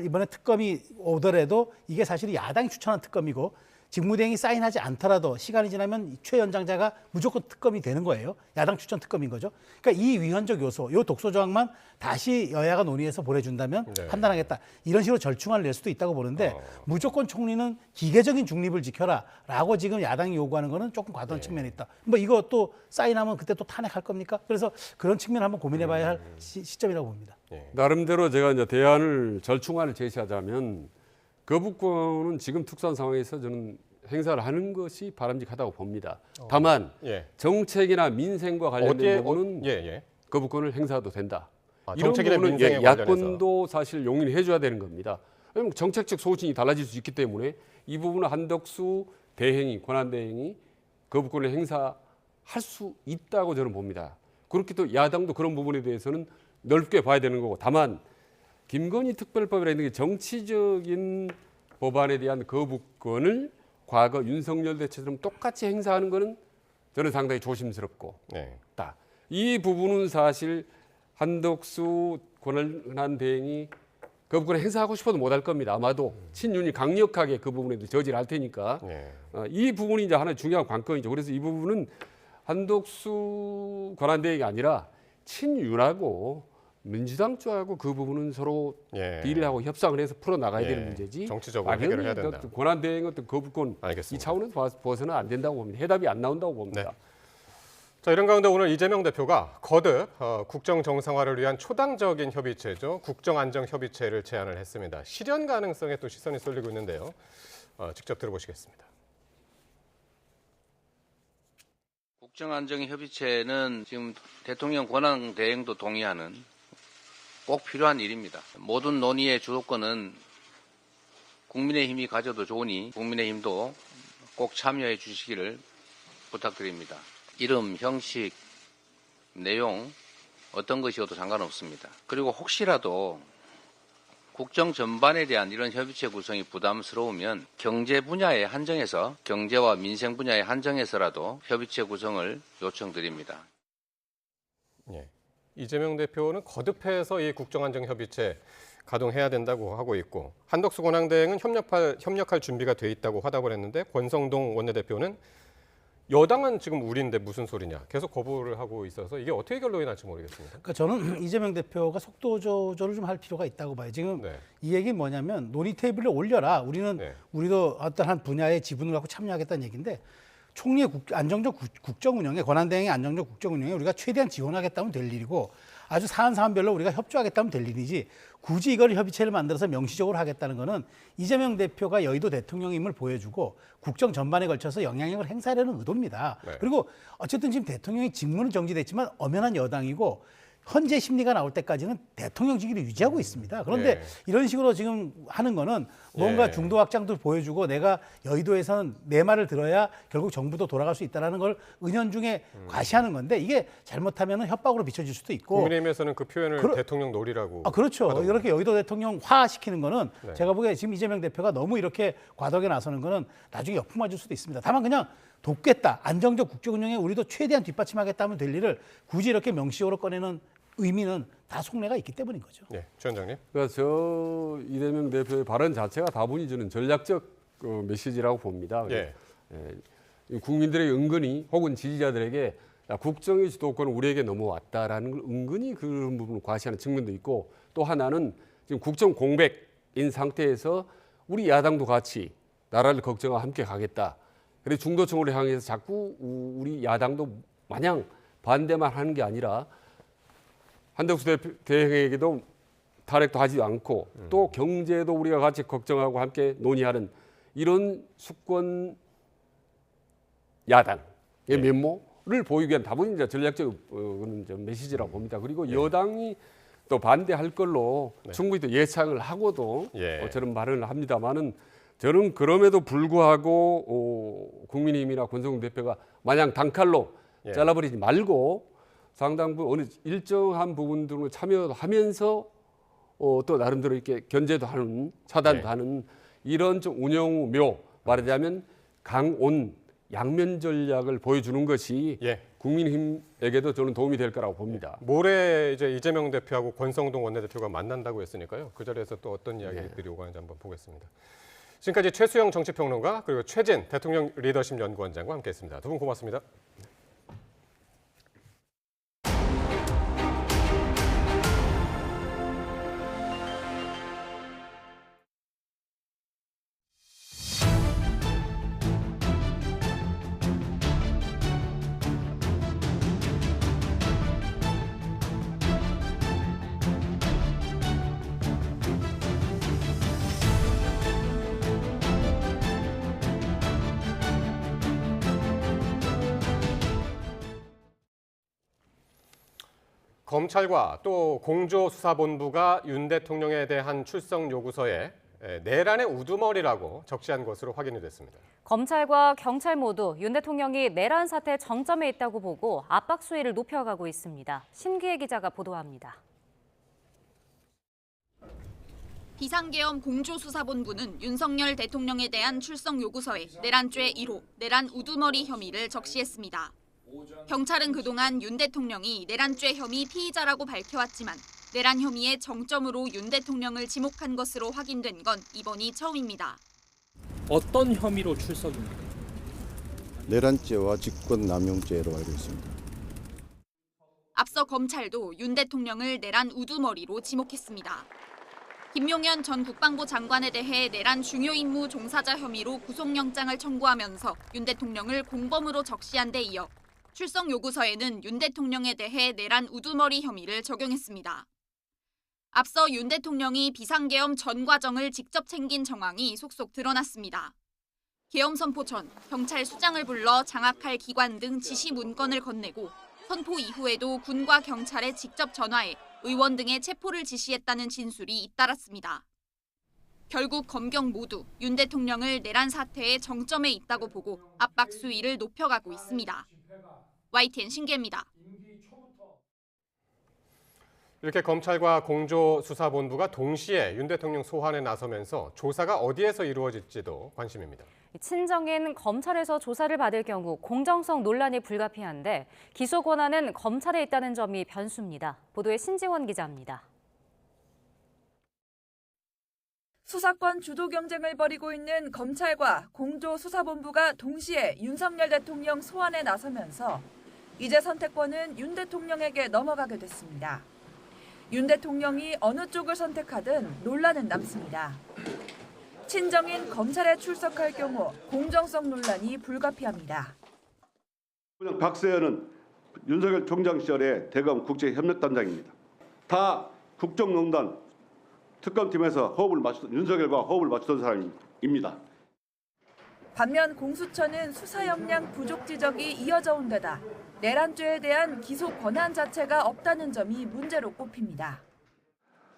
이번에 특검이 오더라도 이게 사실 야당이 추천한 특검이고 직무대행이 사인하지 않더라도 시간이 지나면 최 연장자가 무조건 특검이 되는 거예요. 야당 추천 특검인 거죠. 그러니까 이 위헌적 요소, 이 독소 조항만 다시 여야가 논의해서 보내준다면 판단하겠다. 이런 식으로 절충안을 낼 수도 있다고 보는데 무조건 총리는 기계적인 중립을 지켜라라고 지금 야당이 요구하는 거는 조금 과도한 측면이 있다. 뭐 이거 또 사인하면 그때 또 탄핵할 겁니까? 그래서 그런 측면 한번 고민해봐야 할 시점이라고 봅니다. 나름대로 제가 이제 대안을 절충안을 제시하자면 거부권은 지금 특수한 상황에서 저는 행사를 하는 것이 바람직하다고 봅니다. 다만 정책이나 민생과 관련된 부분은 거부권을 행사해도 된다. 이런 부분은 야권도 사실 용인해 줘야 되는 겁니다. 왜냐하면 정책적 소신이 달라질 수 있기 때문에 이 부분은 한덕수 대행이, 권한대행이 거부권을 행사할 수 있다고 저는 봅니다. 그렇게 또 야당도 그런 부분에 대해서는 넓게 봐야 되는 거고, 다만 김건희 특별법이라는 게 정치적인 법안에 대한 거부권을 과거 윤석열 대처처럼 똑같이 행사하는 것은 저는 상당히 조심스럽고, 이 부분은 사실 한덕수 권한대행이 거부권을 행사하고 싶어도 못할 겁니다. 아마도 친윤이 강력하게 그 부분에도 저지를 할 테니까 이 부분이 이제 하나의 중요한 관건이죠. 그래서 이 부분은 한덕수 권한대행이 아니라 친윤하고 민주당 쪽하고 그 부분은 서로 딜하고 협상을 해서 풀어나가야 되는 문제지. 정치적으로 해결을 해야 된다. 권한대행 어떤 거부권 이 차원에서 벗어는 안 된다고 봅니다. 해답이 안 나온다고 봅니다. 자, 이런 가운데 오늘 이재명 대표가 거듭 국정 정상화를 위한 초당적인 협의체죠. 국정안정협의체를 제안을 했습니다. 실현 가능성에 또 시선이 쏠리고 있는데요. 직접 들어보시겠습니다. 국정안정협의체는 지금 대통령 권한 대행도 동의하는 꼭 필요한 일입니다. 모든 논의의 주도권은 국민의힘이 가져도 좋으니 국민의힘도 꼭 참여해 주시기를 부탁드립니다. 이름, 형식, 내용 어떤 것이어도 상관없습니다. 그리고 혹시라도 국정 전반에 대한 이런 협의체 구성이 부담스러우면 경제 분야에 한정해서 경제와 민생 분야에 한정해서라도 협의체 구성을 요청드립니다. 예. 이재명 대표는 거듭해서 이 국정안정협의체 가동해야 된다고 하고 있고 한덕수 권한대행은 협력할 준비가 돼 있다고 화답을 했는데 권성동 원내대표는 여당은 지금 우리인데 무슨 소리냐 계속 거부를 하고 있어서 이게 어떻게 결론이 날지 모르겠습니다. 그러니까 저는 이재명 대표가 속도 조절을 좀 할 필요가 있다고 봐요. 지금 이 얘기는 뭐냐면 논의 테이블에 올려라. 우리도 어떤 한 분야의 지분을 갖고 참여하겠다는 얘기인데 총리의 안정적 국정 운영에 권한대행의 안정적 국정 운영에 우리가 최대한 지원하겠다면 될 일이고 아주 사안별로 우리가 협조하겠다면 될 일이지 굳이 이걸 협의체를 만들어서 명시적으로 하겠다는 거는 이재명 대표가 여의도 대통령임을 보여주고 국정 전반에 걸쳐서 영향력을 행사하려는 의도입니다. 그리고 어쨌든 지금 대통령이 직무는 정지됐지만 엄연한 여당이고 헌재 심리가 나올 때까지는 대통령직위를 유지하고 있습니다. 그런데 이런 식으로 지금 하는 거는 뭔가 중도 확장도 보여주고 내가 여의도에서는 내 말을 들어야 결국 정부도 돌아갈 수 있다는 걸 은연중에 과시하는 건데 이게 잘못하면 협박으로 비춰질 수도 있고. 국민의힘에서는 그 표현을 대통령 놀이라고. 그렇죠. 하더군요. 이렇게 여의도 대통령화시키는 거는 제가 보기에 지금 이재명 대표가 너무 이렇게 과도하게 나서는 거는 나중에 역풍 맞을 수도 있습니다. 다만 그냥 돕겠다. 안정적 국정 운영에 우리도 최대한 뒷받침하겠다 하면 될 일을 굳이 이렇게 명시적으로 꺼내는 의미는 다 속내가 있기 때문인 거죠. 네, 주 원장님. 그러니까 저 이재명 대표의 발언 자체가 다분히 저는 전략적 메시지라고 봅니다. 국민들의 은근히 혹은 지지자들에게 국정의 주도권은 우리에게 넘어왔다라는 걸 은근히 그런 부분을 과시하는 측면도 있고 또 하나는 지금 국정 공백인 상태에서 우리 야당도 같이 나라를 걱정하고 함께 가겠다. 그래서 중도층으로 향해서 자꾸 우리 야당도 마냥 반대만 하는 게 아니라 한덕수 대행에게도 탈핵도 하지 않고 또 경제도 우리가 같이 걱정하고 함께 논의하는 이런 수권 야당의 면모를 보이기 위한 다분히 이제 전략적 메시지라고 봅니다. 그리고 여당이 또 반대할 걸로 충분히 또 예상을 하고도 저런 발언을 합니다만은 저는 그럼에도 불구하고 국민의힘이나 권성동 대표가 마냥 단칼로 잘라버리지 말고 상당 부분 어느 일정한 부분들을 참여하면서 또 나름대로 이렇게 견제도 하는 차단도 하는 이런 좀 운영묘 말하자면 강온 양면 전략을 보여주는 것이 국민의힘에게도 저는 도움이 될 거라고 봅니다. 모레 이제 이재명 대표하고 권성동 원내대표가 만난다고 했으니까요. 그 자리에서 또 어떤 이야기들이 오가는지 한번 보겠습니다. 지금까지 최수영 정치평론가 그리고 최진 대통령 리더십 연구원장과 함께했습니다. 두 분 고맙습니다. 검찰과 또 공조수사본부가 윤 대통령에 대한 출석 요구서에 내란의 우두머리라고 적시한 것으로 확인이 됐습니다. 검찰과 경찰 모두 윤 대통령이 내란 사태 정점에 있다고 보고 압박 수위를 높여가고 있습니다. 신기혜 기자가 보도합니다. 비상계엄 공조수사본부는 윤석열 대통령에 대한 출석 요구서에 내란죄 1호, 내란 우두머리 혐의를 적시했습니다. 경찰은 그동안 윤 대통령이 내란죄 혐의 피의자라고 밝혀왔지만 내란 혐의의 정점으로 윤 대통령을 지목한 것으로 확인된 건 이번이 처음입니다. 어떤 혐의로 출석입니까? 내란죄와 직권남용죄로 알고 있습니다. 앞서 검찰도 윤 대통령을 내란 우두머리로 지목했습니다. 김용현 전 국방부 장관에 대해 내란 중요 임무 종사자 혐의로 구속영장을 청구하면서 윤 대통령을 공범으로 적시한 데 이어 출석 요구서에는 윤 대통령에 대해 내란 우두머리 혐의를 적용했습니다. 앞서 윤 대통령이 비상계엄 전 과정을 직접 챙긴 정황이 속속 드러났습니다. 계엄 선포 전 경찰 수장을 불러 장악할 기관 등 지시 문건을 건네고 선포 이후에도 군과 경찰에 직접 전화해 의원 등의 체포를 지시했다는 진술이 잇따랐습니다. 결국 검경 모두 윤 대통령을 내란 사태의 정점에 있다고 보고 압박 수위를 높여가고 있습니다. YTN 신기입니다. 이렇게 검찰과 공조수사본부가 동시에 윤 대통령 소환에 나서면서 조사가 어디에서 이루어질지도 관심입니다. 친정인 검찰에서 조사를 받을 경우 공정성 논란이 불가피한데 기소 권한은 검찰에 있다는 점이 변수입니다. 보도에 신지원 기자입니다. 수사권 주도 경쟁을 벌이고 있는 검찰과 공조수사본부가 동시에 윤석열 대통령 소환에 나서면서 이제 선택권은 윤 대통령에게 넘어가게 됐습니다. 윤 대통령이 어느 쪽을 선택하든 논란은 남습니다. 친정인 검찰에 출석할 경우 공정성 논란이 불가피합니다. 박세현은 윤석열 총장 시절의 대검 국제협력단장입니다. 다 국정농단 특검팀에서 윤석열과 호흡을 맞추던 사람입니다. 반면 공수처는 수사 역량 부족 지적이 이어져 온 데다 내란죄에 대한 기소 권한 자체가 없다는 점이 문제로 꼽힙니다.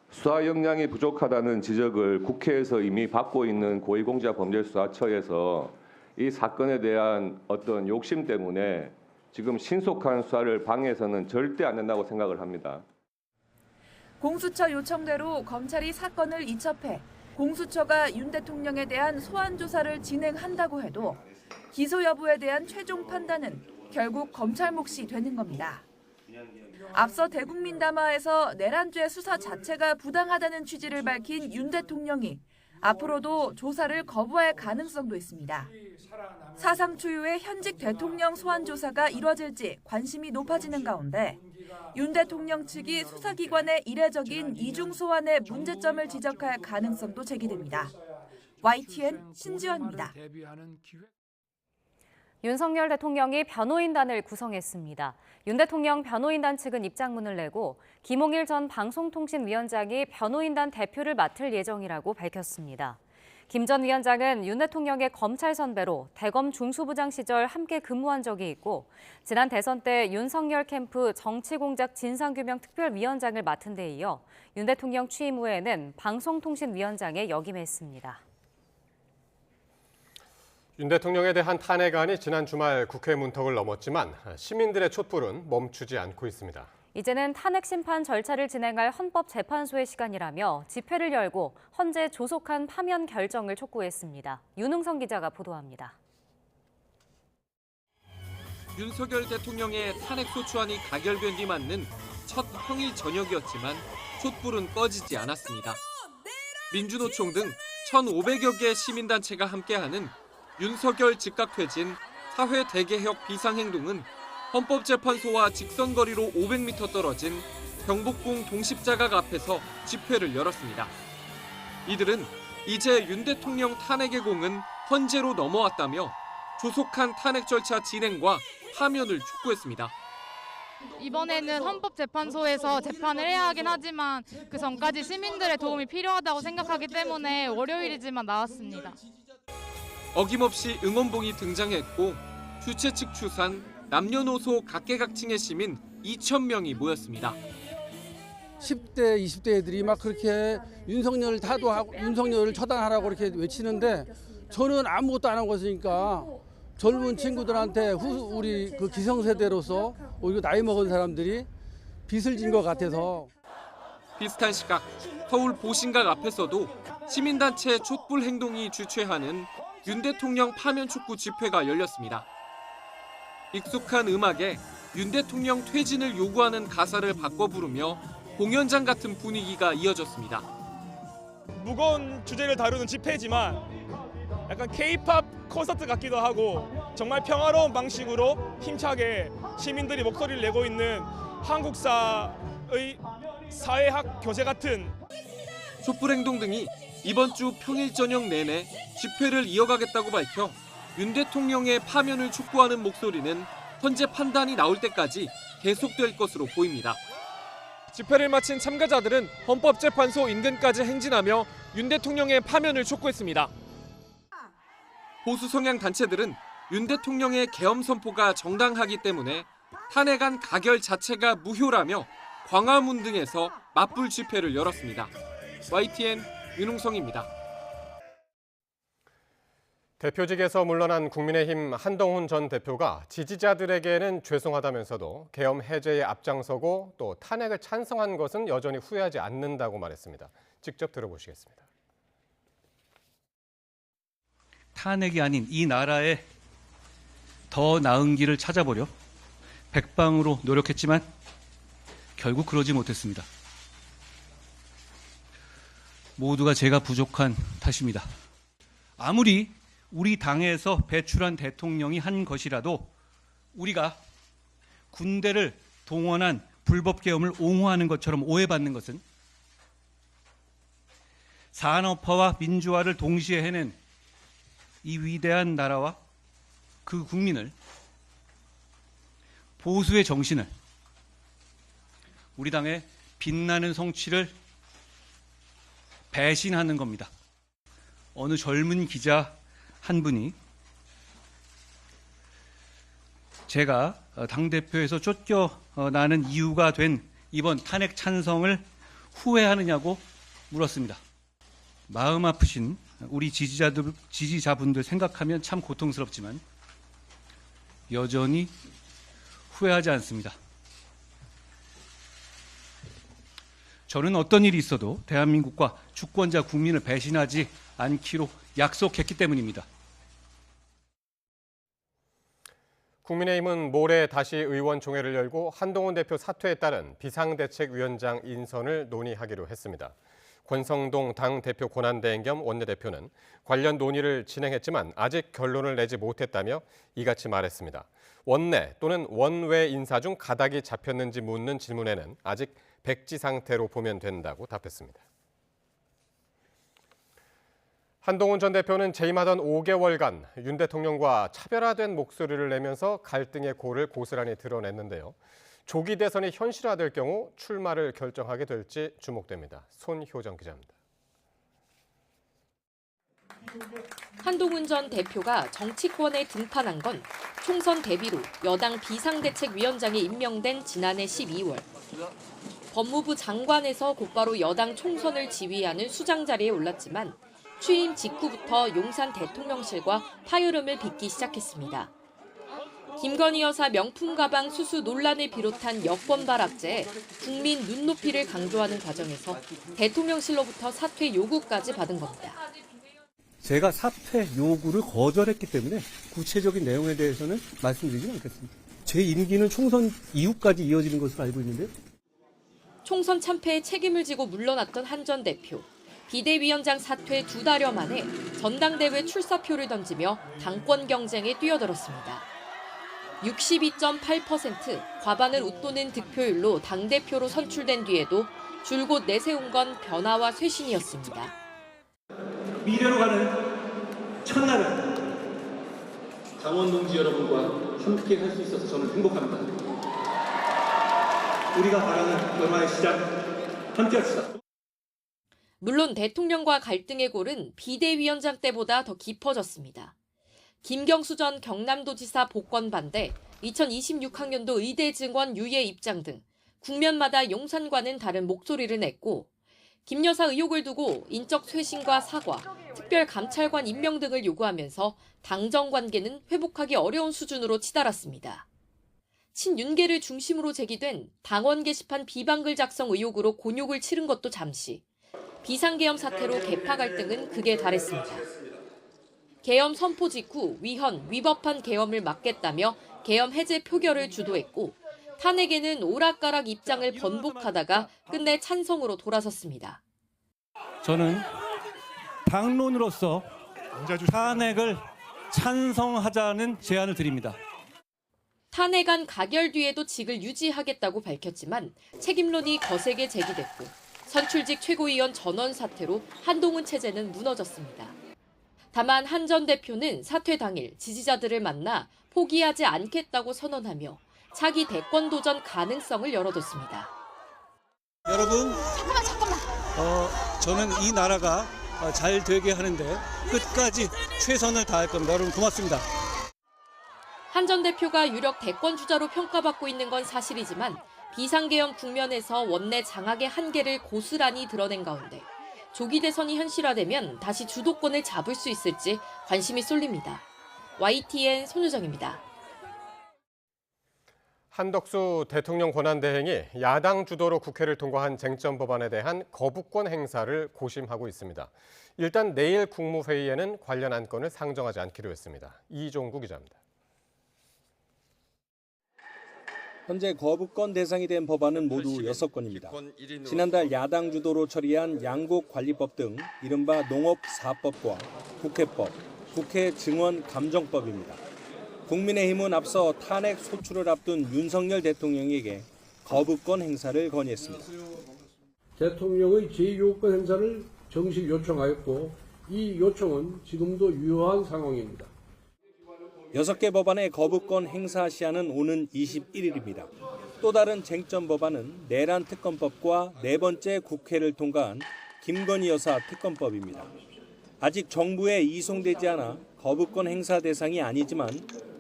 수사 역량이 부족하다는 지적을 국회에서 이미 받고 있는 고위공직자범죄수사처에서 이 사건에 대한 어떤 욕심 때문에 지금 신속한 수사를 방해해서는 절대 안 된다고 생각을 합니다. 공수처 요청대로 검찰이 사건을 이첩해 공수처가 윤 대통령에 대한 소환 조사를 진행한다고 해도 기소 여부에 대한 최종 판단은 결국 검찰 몫이 되는 겁니다. 앞서 대국민담화에서 내란죄 수사 자체가 부당하다는 취지를 밝힌 윤 대통령이 앞으로도 조사를 거부할 가능성도 있습니다. 사상 초유의 현직 대통령 소환 조사가 이뤄질지 관심이 높아지는 가운데 윤 대통령 측이 수사기관의 이례적인 이중 소환의 문제점을 지적할 가능성도 제기됩니다. YTN 신지원입니다. 윤석열 대통령이 변호인단을 구성했습니다. 윤 대통령 변호인단 측은 입장문을 내고 김홍일 전 방송통신위원장이 변호인단 대표를 맡을 예정이라고 밝혔습니다. 김 전 위원장은 윤 대통령의 검찰 선배로 대검 중수부장 시절 함께 근무한 적이 있고 지난 대선 때 윤석열 캠프 정치공작 진상규명 특별위원장을 맡은 데 이어 윤 대통령 취임 후에는 방송통신위원장에 역임했습니다. 윤 대통령에 대한 탄핵안이 지난 주말 국회 문턱을 넘었지만 시민들의 촛불은 멈추지 않고 있습니다. 이제는 탄핵 심판 절차를 진행할 헌법재판소의 시간이라며 집회를 열고 헌재 조속한 파면 결정을 촉구했습니다. 윤흥성 기자가 보도합니다. 윤석열 대통령의 탄핵소추안이 가결된 뒤 맞는 첫 평일 저녁이었지만 촛불은 꺼지지 않았습니다. 민주노총 등 1,500여 개 시민단체가 함께하는 윤석열 즉각퇴진 사회 대개혁 비상행동은 헌법재판소와 직선거리로 500m 떨어진 경복궁 동십자각 앞에서 집회를 열었습니다. 이들은 이제 윤 대통령 탄핵의 공은 헌재로 넘어왔다며 조속한 탄핵 절차 진행과 파면을 촉구했습니다. 이번에는 헌법재판소에서 재판을 해야 하긴 하지만 그 전까지 시민들의 도움이 필요하다고 생각하기 때문에 월요일이지만 나왔습니다. 어김없이 응원봉이 등장했고 주최 측 추산 남녀노소 각계각층의 시민 2,000명이 모였습니다. 10대, 20대 애들이 막 그렇게 윤석열을 타도하고 윤석열을 처단하라고 그렇게 외치는데 저는 아무것도 안 하고 있으니까 젊은 친구들한테 우리 그 기성세대로서 오히려 나이 먹은 사람들이 빚을 진 것 같아서. 비슷한 시각 서울 보신각 앞에서도 시민단체 촛불 행동이 주최하는 윤 대통령 파면 촉구 집회가 열렸습니다. 익숙한 음악에 윤 대통령 퇴진을 요구하는 가사를 바꿔 부르며 공연장 같은 분위기가 이어졌습니다. 무거운 주제를 다루는 집회지만 약간 K-팝 콘서트 같기도 하고 정말 평화로운 방식으로 힘차게 시민들이 목소리를 내고 있는 한국사의 사회학 교재 같은 촛불 행동 등이 이번 주 평일 저녁 내내 집회를 이어가겠다고 밝혀 윤 대통령의 파면을 촉구하는 목소리는 헌재 판단이 나올 때까지 계속될 것으로 보입니다. 집회를 마친 참가자들은 헌법재판소 인근까지 행진하며 윤 대통령의 파면을 촉구했습니다. 보수 성향 단체들은 윤 대통령의 계엄 선포가 정당하기 때문에 탄핵안 가결 자체가 무효라며 광화문 등에서 맞불 집회를 열었습니다. YTN 윤웅성입니다. 대표직에서 물러난 국민의힘 한동훈 전 대표가 지지자들에게는 죄송하다면서도 계엄 해제에 앞장서고 또 탄핵을 찬성한 것은 여전히 후회하지 않는다고 말했습니다. 직접 들어보시겠습니다. 탄핵이 아닌 이 나라에 더 나은 길을 찾아보려 백방으로 노력했지만 결국 그러지 못했습니다. 모두가 제가 부족한 탓입니다. 아무리 우리 당에서 배출한 대통령이 한 것이라도 우리가 군대를 동원한 불법 계엄을 옹호하는 것처럼 오해받는 것은 산업화와 민주화를 동시에 해낸 이 위대한 나라와 그 국민을, 보수의 정신을, 우리 당의 빛나는 성취를 배신하는 겁니다. 어느 젊은 기자 한 분이 제가 당대표에서 쫓겨나는 이유가 된 이번 탄핵 찬성을 후회하느냐고 물었습니다. 마음 아프신 우리 지지자분들 생각하면 참 고통스럽지만 여전히 후회하지 않습니다. 저는 어떤 일이 있어도 대한민국과 주권자 국민을 배신하지 않기로 약속했기 때문입니다. 국민의힘은 모레 다시 의원총회를 열고 한동훈 대표 사퇴에 따른 비상대책위원장 인선을 논의하기로 했습니다. 권성동 당대표 권한대행 겸 원내대표는 관련 논의를 진행했지만 아직 결론을 내지 못했다며 이같이 말했습니다. 원내 또는 원외 인사 중 가닥이 잡혔는지 묻는 질문에는 아직 백지 상태로 보면 된다고 답했습니다. 한동훈 전 대표는 재임하던 5개월간 윤 대통령과 차별화된 목소리를 내면서 갈등의 골을 고스란히 드러냈는데요. 조기 대선이 현실화될 경우 출마를 결정하게 될지 주목됩니다. 손효정 기자입니다. 한동훈 전 대표가 정치권에 등판한 건 총선 대비로 여당 비상대책위원장에 임명된 지난해 12월. 법무부 장관에서 곧바로 여당 총선을 지휘하는 수장 자리에 올랐지만 취임 직후부터 용산 대통령실과 파열음을 빚기 시작했습니다. 김건희 여사 명품 가방 수수 논란을 비롯한 여권 발악제에 국민 눈높이를 강조하는 과정에서 대통령실로부터 사퇴 요구까지 받은 겁니다. 제가 사퇴 요구를 거절했기 때문에 구체적인 내용에 대해서는 말씀드리지 않겠습니다. 제 임기는 총선 이후까지 이어지는 것으로 알고 있는데요. 총선 참패에 책임을 지고 물러났던 한 전 대표. 비대위원장 사퇴 2달여 만에 전당대회 출사표를 던지며 당권 경쟁에 뛰어들었습니다. 62.8% 과반을 웃도는 득표율로 당대표로 선출된 뒤에도 줄곧 내세운 건 변화와 쇄신이었습니다. 미래로 가는 첫날은 당원 동지 여러분과 함께 할 수 있어서 저는 행복합니다. 우리가 바라는 변화의 시작 함께 합시다. 물론 대통령과 갈등의 골은 비대위원장 때보다 더 깊어졌습니다. 김경수 전 경남도지사 복권 반대, 2026학년도 의대 증원 유예 입장 등 국면마다 용산과는 다른 목소리를 냈고 김 여사 의혹을 두고 인적 쇄신과 사과, 특별감찰관 임명 등을 요구하면서 당정 관계는 회복하기 어려운 수준으로 치달았습니다. 친윤계를 중심으로 제기된 당원 게시판 비방글 작성 의혹으로 곤욕을 치른 것도 잠시, 비상계엄 사태로 계파 갈등은 극에 달했습니다. 계엄 선포 직후 위헌, 위법한 계엄을 막겠다며 계엄 해제 표결을 주도했고 탄핵에는 오락가락 입장을 번복하다가 끝내 찬성으로 돌아섰습니다. 저는 당론으로서 탄핵을 찬성하자는 제안을 드립니다. 탄핵안 가결 뒤에도 직을 유지하겠다고 밝혔지만 책임론이 거세게 제기됐고 선출직 최고위원 전원 사퇴로 한동훈 체제는 무너졌습니다. 다만 한 전 대표는 사퇴 당일 지지자들을 만나 포기하지 않겠다고 선언하며 차기 대권 도전 가능성을 열어뒀습니다. 여러분, 잠깐만. 저는 이 나라가 잘 되게 하는데 끝까지 최선을 다할 겁니다. 여러분 고맙습니다. 한 전 대표가 유력 대권 주자로 평가받고 있는 건 사실이지만 비상계엄 국면에서 원내 장악의 한계를 고스란히 드러낸 가운데 조기 대선이 현실화되면 다시 주도권을 잡을 수 있을지 관심이 쏠립니다. YTN 손유정입니다. 한덕수 대통령 권한대행이 야당 주도로 국회를 통과한 쟁점 법안에 대한 거부권 행사를 고심하고 있습니다. 일단 내일 국무회의에는 관련 안건을 상정하지 않기로 했습니다. 이종구 기자입니다. 현재 거부권 대상이 된 법안은 모두 6건입니다. 지난달 야당 주도로 처리한 양곡관리법 등 이른바 농업 4법과 국회법, 국회 증언 감정법입니다. 국민의힘은 앞서 탄핵 소추를 앞둔 윤석열 대통령에게 거부권 행사를 건의했습니다. 대통령의 제2요구권 행사를 정식 요청하였고 이 요청은 지금도 유효한 상황입니다. 6개 법안의 거부권 행사 시한은 오는 21일입니다. 또 다른 쟁점 법안은 내란 특검법과 네 번째 국회를 통과한 김건희 여사 특검법입니다. 아직 정부에 이송되지 않아 거부권 행사 대상이 아니지만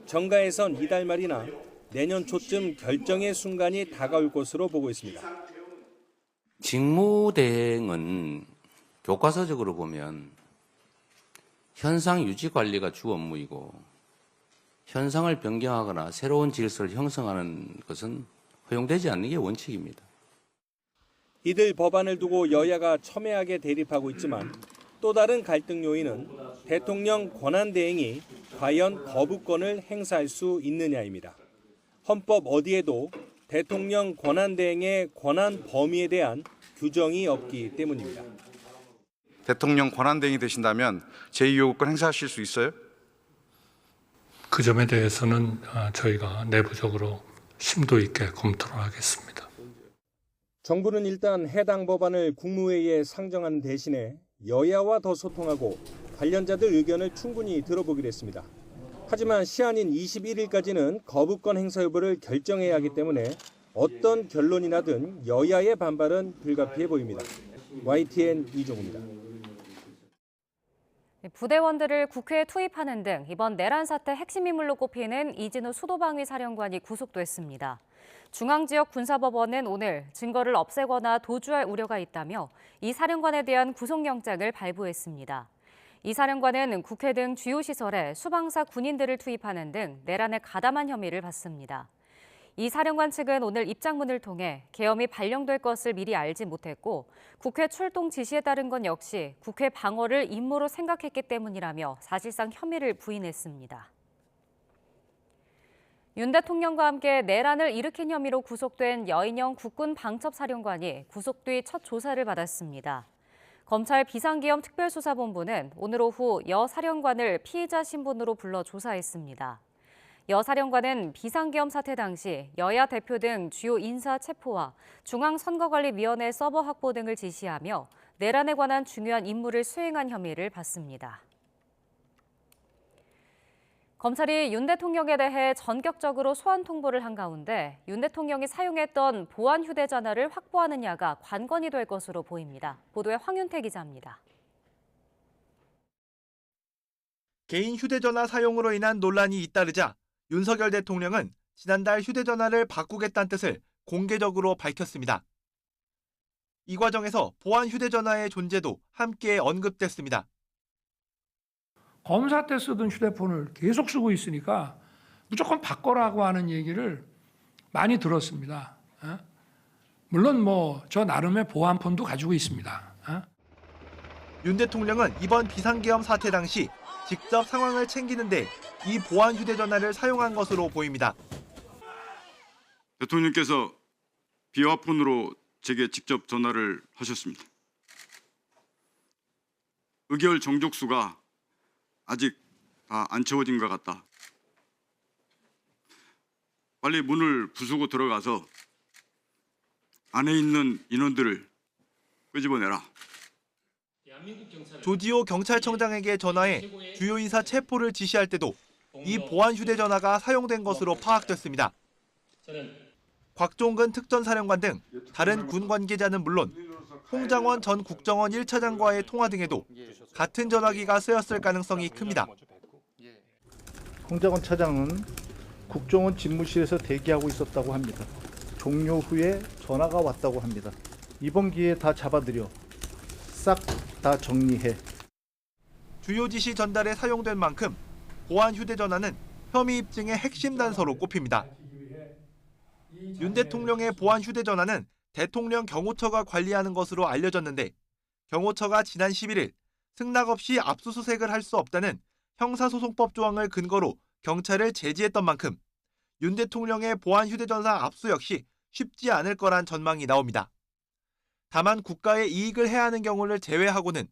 정가에선 이달 말이나 내년 초쯤 결정의 순간이 다가올 것으로 보고 있습니다. 직무대행은 교과서적으로 보면 현상 유지 관리가 주 업무이고 현상을 변경하거나 새로운 질서를 형성하는 것은 허용되지 않는 게 원칙입니다. 이들 법안을 두고 여야가 첨예하게 대립하고 있지만 또 다른 갈등 요인은 대통령 권한대행이 과연 거부권을 행사할 수 있느냐입니다. 헌법 어디에도 대통령 권한대행의 권한 범위에 대한 규정이 없기 때문입니다. 대통령 권한대행이 되신다면 제2요구권 행사하실 수 있어요? 그 점에 대해서는 저희가 내부적으로 심도 있게 검토를 하겠습니다. 정부는 일단 해당 법안을 국무회의에 상정하는 대신에 여야와 더 소통하고 관련자들 의견을 충분히 들어보기로 했습니다. 하지만 시한인 21일까지는 거부권 행사 여부를 결정해야 하기 때문에 어떤 결론이 나든 여야의 반발은 불가피해 보입니다. YTN 이종우입니다. 부대원들을 국회에 투입하는 등 이번 내란 사태 핵심 인물로 꼽히는 이진우 수도방위 사령관이 구속됐습니다. 중앙지역 군사법원은 오늘 증거를 없애거나 도주할 우려가 있다며 이 사령관에 대한 구속영장을 발부했습니다. 이 사령관은 국회 등 주요 시설에 수방사 군인들을 투입하는 등 내란에 가담한 혐의를 받습니다. 이 사령관 측은 오늘 입장문을 통해 계엄이 발령될 것을 미리 알지 못했고 국회 출동 지시에 따른 건 역시 국회 방어를 임무로 생각했기 때문이라며 사실상 혐의를 부인했습니다. 윤 대통령과 함께 내란을 일으킨 혐의로 구속된 여인영 국군 방첩사령관이 구속 뒤 첫 조사를 받았습니다. 검찰 비상계엄 특별수사본부는 오늘 오후 여 사령관을 피의자 신분으로 불러 조사했습니다. 여 사령관은 비상계엄 사태 당시 여야 대표 등 주요 인사 체포와 중앙선거관리위원회 서버 확보 등을 지시하며 내란에 관한 중요한 임무를 수행한 혐의를 받습니다. 검찰이 윤 대통령에 대해 전격적으로 소환 통보를 한 가운데 윤 대통령이 사용했던 보안 휴대전화를 확보하느냐가 관건이 될 것으로 보입니다. 보도에 황윤태 기자입니다. 개인 휴대전화 사용으로 인한 논란이 잇따르자 윤석열 대통령은 지난달 휴대전화를 바꾸겠다는 뜻을 공개적으로 밝혔습니다. 이 과정에서 보안 휴대전화의 존재도 함께 언급됐습니다. 검사 때 쓰던 휴대폰을 계속 쓰고 있으니까 무조건 바꿔라고 하는 얘기를 많이 들었습니다. 물론 저 나름의 보안폰도 가지고 있습니다. 윤 대통령은 이번 비상계엄 사태 당시 직접 상황을 챙기는데 이 보안 휴대전화를 사용한 것으로 보입니다. 대통령께서 비화폰으로 제게 직접 전화를 하셨습니다. 의결 정족수가 아직 다 안 채워진 것 같다. 빨리 문을 부수고 들어가서 안에 있는 인원들을 끄집어내라. 조지호 경찰청장에게 전화해 주요 인사 체포를 지시할 때도 이 보안 휴대전화가 사용된 것으로 파악됐습니다. 곽종근 특전사령관 등 다른 군 관계자는 물론 홍장원 전 국정원 1차장과의 통화 등에도 같은 전화기가 쓰였을 가능성이 큽니다. 홍장원 차장은 국정원 집무실에서 대기하고 있었다고 합니다. 종료 후에 전화가 왔다고 합니다. 이번 기회에 다 잡아들여 싹 다 정리해. 주요 지시 전달에 사용된 만큼 보안 휴대전화는 혐의 입증의 핵심 단서로 꼽힙니다. 윤 대통령의 보안 휴대전화는 대통령 경호처가 관리하는 것으로 알려졌는데 경호처가 지난 11일 승낙 없이 압수수색을 할 수 없다는 형사소송법 조항을 근거로 경찰을 제지했던 만큼 윤 대통령의 보안 휴대전화 압수 역시 쉽지 않을 거란 전망이 나옵니다. 다만 국가의 이익을 해하는 경우를 제외하고는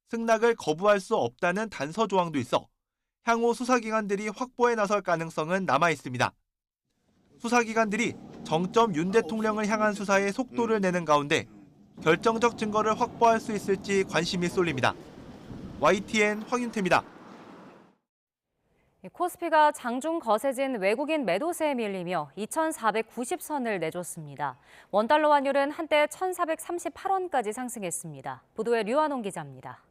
승낙을 거부할 수 없다는 단서 조항도 있어 향후 수사기관들이 확보에 나설 가능성은 남아 있습니다. 수사기관들이 정점 윤 대통령을 향한 수사에 속도를 내는 가운데 결정적 증거를 확보할 수 있을지 관심이 쏠립니다. YTN 황윤태입니다. 코스피가 장중 거세진 외국인 매도세에 밀리며 2,490선을 내줬습니다. 원달러 환율은 한때 1,438원까지 상승했습니다. 보도에 류한홍 기자입니다.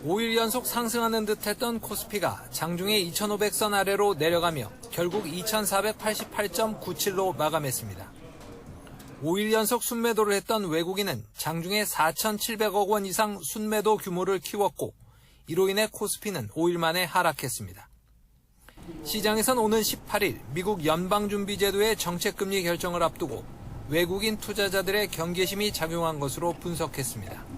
5일 연속 상승하는 듯했던 코스피가 장중에 2,500선 아래로 내려가며 결국 2,488.97로 마감했습니다. 5일 연속 순매도를 했던 외국인은 장중에 4,700억 원 이상 순매도 규모를 키웠고 이로 인해 코스피는 5일 만에 하락했습니다. 시장에선 오는 18일 미국 연방준비제도의 정책금리 결정을 앞두고 외국인 투자자들의 경계심이 작용한 것으로 분석했습니다.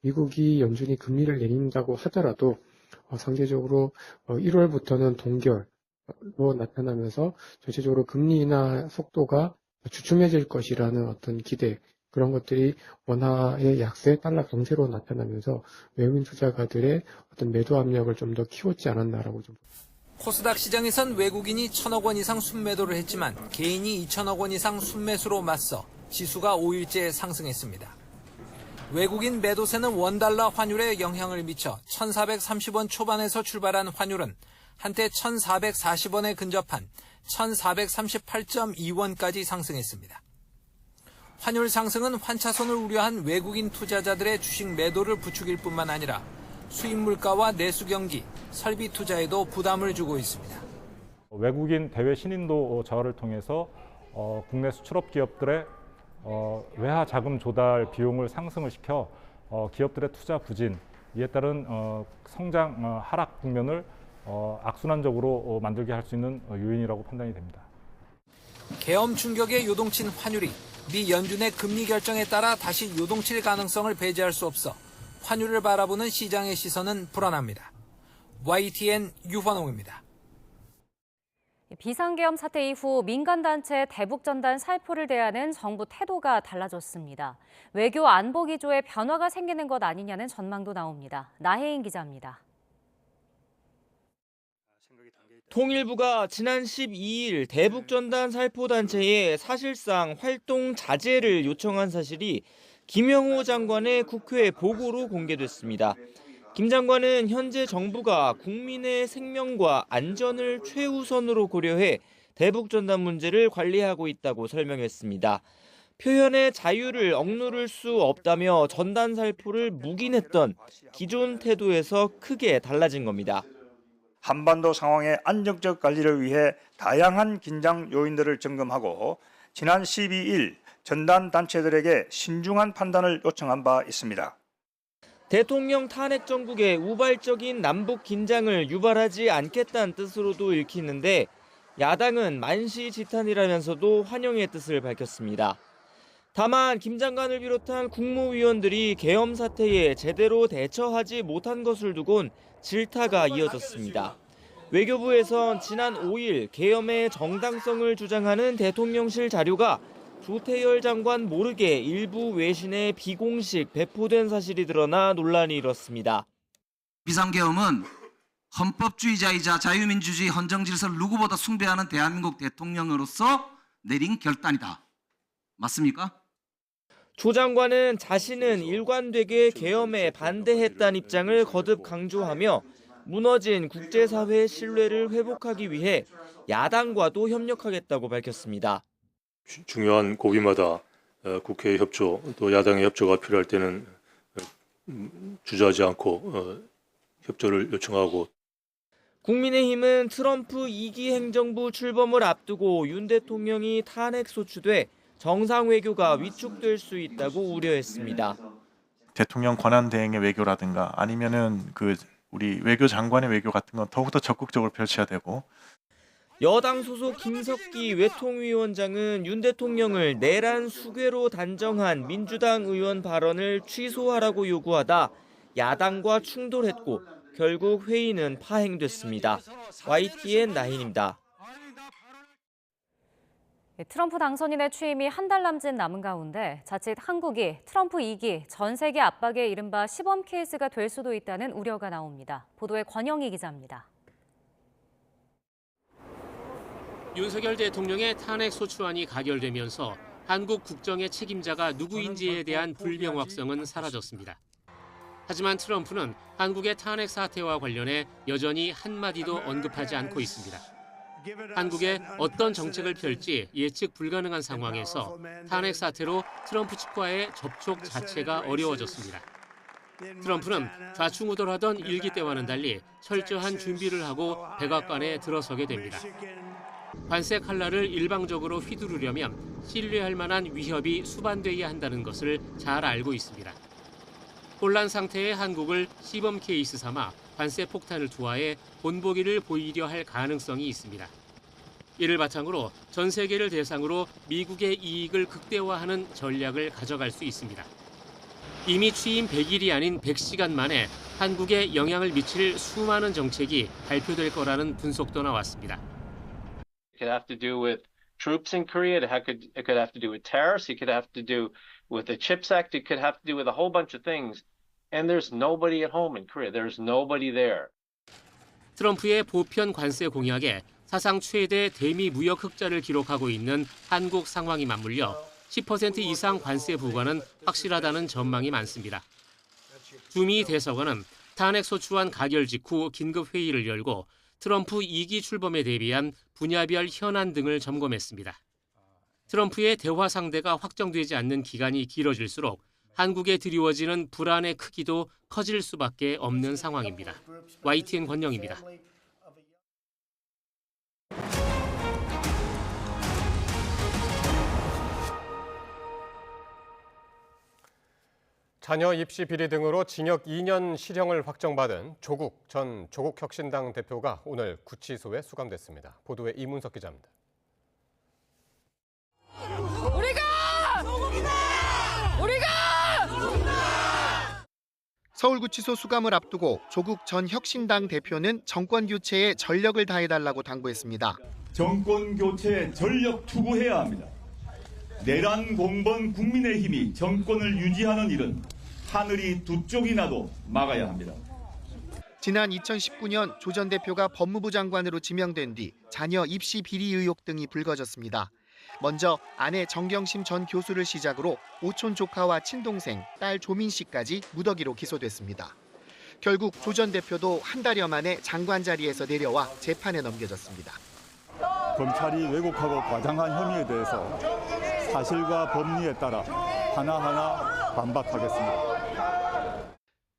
미국이 연준이 금리를 내린다고 하더라도 상대적으로 1월부터는 동결로 나타나면서 전체적으로 금리 인하 속도가 주춤해질 것이라는 어떤 기대, 그런 것들이 원화의 약세, 달러 강세로 나타나면서 외국인 투자가들의 어떤 매도 압력을 좀 더 키웠지 않았나라고 좀. 코스닥 시장에선 외국인이 1,000억 원 이상 순매도를 했지만 개인이 2,000억 원 이상 순매수로 맞서 지수가 5일째 상승했습니다. 외국인 매도세는 원달러 환율에 영향을 미쳐 1,430원 초반에서 출발한 환율은 한때 1,440원에 근접한 1,438.2원까지 상승했습니다. 환율 상승은 환차손을 우려한 외국인 투자자들의 주식 매도를 부추길 뿐만 아니라 수입 물가와 내수 경기, 설비 투자에도 부담을 주고 있습니다. 외국인 대외 신인도 자회를 통해서 국내 수출업 기업들의 외화 자금 조달 비용을 상승을 시켜 기업들의 투자 부진, 이에 따른 성장 하락 국면을 악순환적으로 만들게 할 수 있는 요인이라고 판단이 됩니다. 계엄 충격에 요동친 환율이 미 연준의 금리 결정에 따라 다시 요동칠 가능성을 배제할 수 없어 환율을 바라보는 시장의 시선은 불안합니다. YTN 유환홍입니다. 비상계엄 사태 이후 민간단체 대북전단 살포를 대하는 정부 태도가 달라졌습니다. 외교 안보 기조에 변화가 생기는 것 아니냐는 전망도 나옵니다. 나혜인 기자입니다. 통일부가 지난 12일 대북전단 살포단체에 사실상 활동 자제를 요청한 사실이 김영호 장관의 국회 보고로 공개됐습니다. 김 장관은 현재 정부가 국민의 생명과 안전을 최우선으로 고려해 대북전단 문제를 관리하고 있다고 설명했습니다. 표현의 자유를 억누를 수 없다며 전단 살포를 묵인했던 기존 태도에서 크게 달라진 겁니다. 한반도 상황의 안정적 관리를 위해 다양한 긴장 요인들을 점검하고 지난 12일 전단 단체들에게 신중한 판단을 요청한 바 있습니다. 대통령 탄핵 정국의 우발적인 남북 긴장을 유발하지 않겠다는 뜻으로도 읽히는데 야당은 만시지탄이라면서도 환영의 뜻을 밝혔습니다. 다만 김 장관을 비롯한 국무위원들이 계엄 사태에 제대로 대처하지 못한 것을 두곤 질타가 이어졌습니다. 외교부에선 지난 5일 계엄의 정당성을 주장하는 대통령실 자료가 조태열 장관 모르게 일부 외신에 비공식 배포된 사실이 드러나 논란이 일었습니다. 비상계엄은 헌법주의자이자 자유민주주의 헌정질서를 누구보다 숭배하는 대한민국 대통령으로서 내린 결단이다. 맞습니까? 조 장관은 자신은 일관되게 계엄에 반대했다는 입장을 거듭 강조하며 무너진 국제사회의 신뢰를 회복하기 위해 야당과도 협력하겠다고 밝혔습니다. 중요한 고비마다 국회의 협조 또 야당의 협조가 필요할 때는 주저하지 않고 협조를 요청하고. 국민의힘은 트럼프 2기 행정부 출범을 앞두고 윤 대통령이 탄핵 소추돼 정상 외교가 위축될 수 있다고 우려했습니다. 대통령 권한 대행의 외교라든가 아니면은 우리 외교 장관의 외교 같은 건 더욱더 적극적으로 펼쳐야 되고. 여당 소속 김석기 외통위원장은 윤 대통령을 내란 수괴로 단정한 민주당 의원 발언을 취소하라고 요구하다 야당과 충돌했고 결국 회의는 파행됐습니다. YTN 나인입니다. 트럼프 당선인의 취임이 한 달 남짓 남은 가운데 자칫 한국이 트럼프 2기 전 세계 압박의 이른바 시범 케이스가 될 수도 있다는 우려가 나옵니다. 보도에 권영희 기자입니다. 윤석열 대통령의 탄핵 소추안이 가결되면서 한국 국정의 책임자가 누구인지에 대한 불명확성은 사라졌습니다. 하지만 트럼프는 한국의 탄핵 사태와 관련해 여전히 한마디도 언급하지 않고 있습니다. 한국에 어떤 정책을 펼지 예측 불가능한 상황에서 탄핵 사태로 트럼프 측과의 접촉 자체가 어려워졌습니다. 트럼프는 좌충우돌하던 1기 때와는 달리 철저한 준비를 하고 백악관에 들어서게 됩니다. 관세 칼날을 일방적으로 휘두르려면 신뢰할 만한 위협이 수반돼야 한다는 것을 잘 알고 있습니다. 혼란 상태의 한국을 시범 케이스 삼아 관세 폭탄을 투하해 본보기를 보이려 할 가능성이 있습니다. 이를 바탕으로 전 세계를 대상으로 미국의 이익을 극대화하는 전략을 가져갈 수 있습니다. 이미 취임 100일이 아닌 100시간 만에 한국에 영향을 미칠 수많은 정책이 발표될 거라는 분석도 나왔습니다. It could have to do with troops in Korea. It could have to do with tariffs. It could have to do with the CHIPS Act. It could have to do with a whole bunch of things. And there's nobody at home in Korea. There's nobody there. 트럼프의 보편 관세 공약에 사상 최대 대미 무역 흑자를 기록하고 있는 한국 상황이 맞물려 10% 이상 관세 부과는 확실하다는 전망이 많습니다. 주미 대사관은 탄핵 소추안 가결 직후 긴급 회의를 열고 트럼프 2기 출범에 대비한 분야별 현안 등을 점검했습니다. 트럼프의 대화 상대가 확정되지 않는 기간이 길어질수록 한국에 드리워지는 불안의 크기도 커질 수밖에 없는 상황입니다. YTN 권영입니다. 자녀 입시 비리 등으로 징역 2년 실형을 확정받은 조국 전 조국혁신당 대표가 오늘 구치소에 수감됐습니다. 보도에 이문석 기자입니다. 서울구치소 수감을 앞두고 조국 전 혁신당 대표는 정권 교체에 전력을 다해달라고 당부했습니다. 정권 교체에 전력 투구해야 합니다. 내란 공범 국민의힘이 정권을 유지하는 일은 하늘이 두 쪽이 나도 막아야 합니다. 지난 2019년 조 전 대표가 법무부 장관으로 지명된 뒤 자녀 입시 비리 의혹 등이 불거졌습니다. 먼저 아내 정경심 전 교수를 시작으로 오촌 조카와 친동생, 딸 조민 씨까지 무더기로 기소됐습니다. 결국 조 전 대표도 한 달여 만에 장관 자리에서 내려와 재판에 넘겨졌습니다. 검찰이 왜곡하고 과장한 혐의에 대해서 사실과 법리에 따라 하나하나 반박하겠습니다.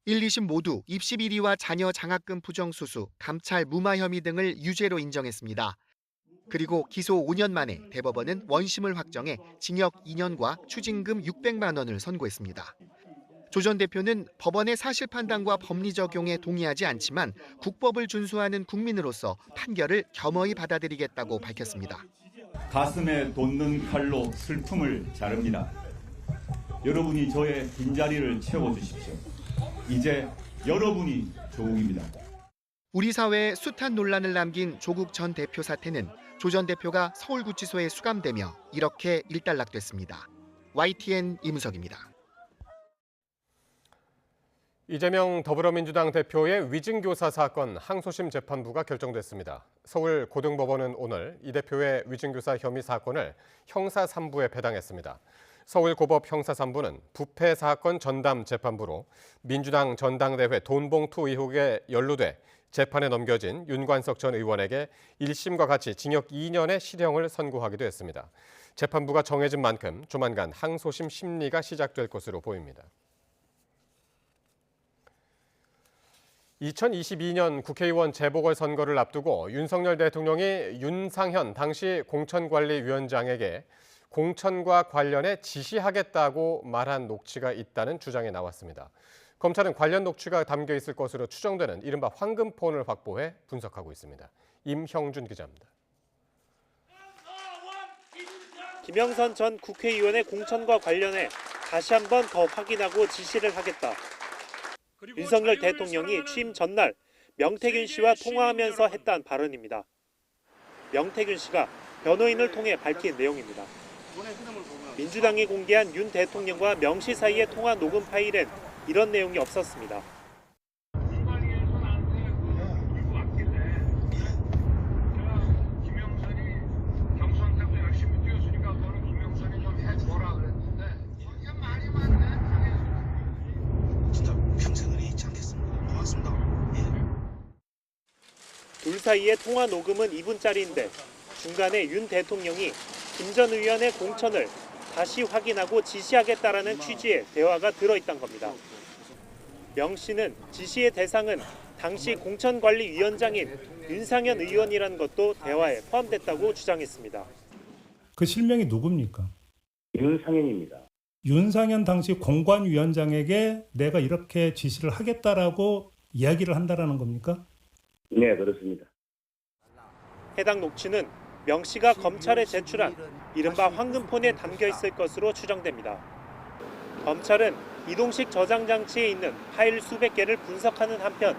1, 2심 모두 입시 비리와 자녀 장학금 부정수수, 감찰 무마 혐의 등을 유죄로 인정했습니다. 그리고 기소 5년 만에 대법원은 원심을 확정해 징역 2년과 추징금 600만 원을 선고했습니다. 조 전 대표는 법원의 사실 판단과 법리 적용에 동의하지 않지만 국법을 준수하는 국민으로서 판결을 겸허히 받아들이겠다고 밝혔습니다. 가슴에 돋는 칼로 슬픔을 자릅니다. 여러분이 저의 빈자리를 채워주십시오. 이제 여러분이 조국입니다. 우리 사회에 숱한 논란을 남긴 조국 전 대표 사태는 조 전 대표가 서울구치소에 수감되며 이렇게 일단락됐습니다. YTN 이문석입니다. 이재명 더불어민주당 대표의 위증교사 사건 항소심 재판부가 결정됐습니다. 서울고등법원은 오늘 이 대표의 위증교사 혐의 사건을 형사 3부에 배당했습니다. 서울고법 형사3부는 부패 사건 전담 재판부로 민주당 전당대회 돈봉투 의혹에 연루돼 재판에 넘겨진 윤관석 전 의원에게 1심과 같이 징역 2년의 실형을 선고하기도 했습니다. 재판부가 정해진 만큼 조만간 항소심 심리가 시작될 것으로 보입니다. 2022년 국회의원 재보궐선거를 앞두고 윤석열 대통령이 윤상현 당시 공천관리위원장에게 공천과 관련해 지시하겠다고 말한 녹취가 있다는 주장이 나왔습니다. 검찰은 관련 녹취가 담겨 있을 것으로 추정되는 이른바 황금폰을 확보해 분석하고 있습니다. 임형준 기자입니다. 김영선 전 국회의원의 공천과 관련해 다시 한번 더 확인하고 지시를 하겠다. 윤석열 대통령이 취임 전날 명태균 씨와 통화하면서 했던 발언입니다. 명태균 씨가 변호인을 통해 밝힌 내용입니다. 민주당이 공개한 윤 대통령과 명 씨 사이의 통화 녹음 파일엔 이런 내용이 없었습니다. 둘 사이의 통화 녹음은 2분짜리인데 중간에 윤 대통령이 김 전 의원의 공천을 다시 확인하고 지시하겠다라는 취지의 대화가 들어있던 겁니다. 명 씨는 지시의 대상은 당시 공천관리위원장인 윤상현 의원이라는 것도 대화에 포함됐다고 주장했습니다. 그 실명이 누굽니까? 윤상현입니다. 윤상현 당시 공관위원장에게 내가 이렇게 지시를 하겠다라고 이야기를 한다라는 겁니까? 네, 그렇습니다. 해당 녹취는 명 씨가 검찰에 제출한 이른바 황금폰에 담겨 있을 것으로 추정됩니다. 검찰은 이동식 저장 장치에 있는 파일 수백 개를 분석하는 한편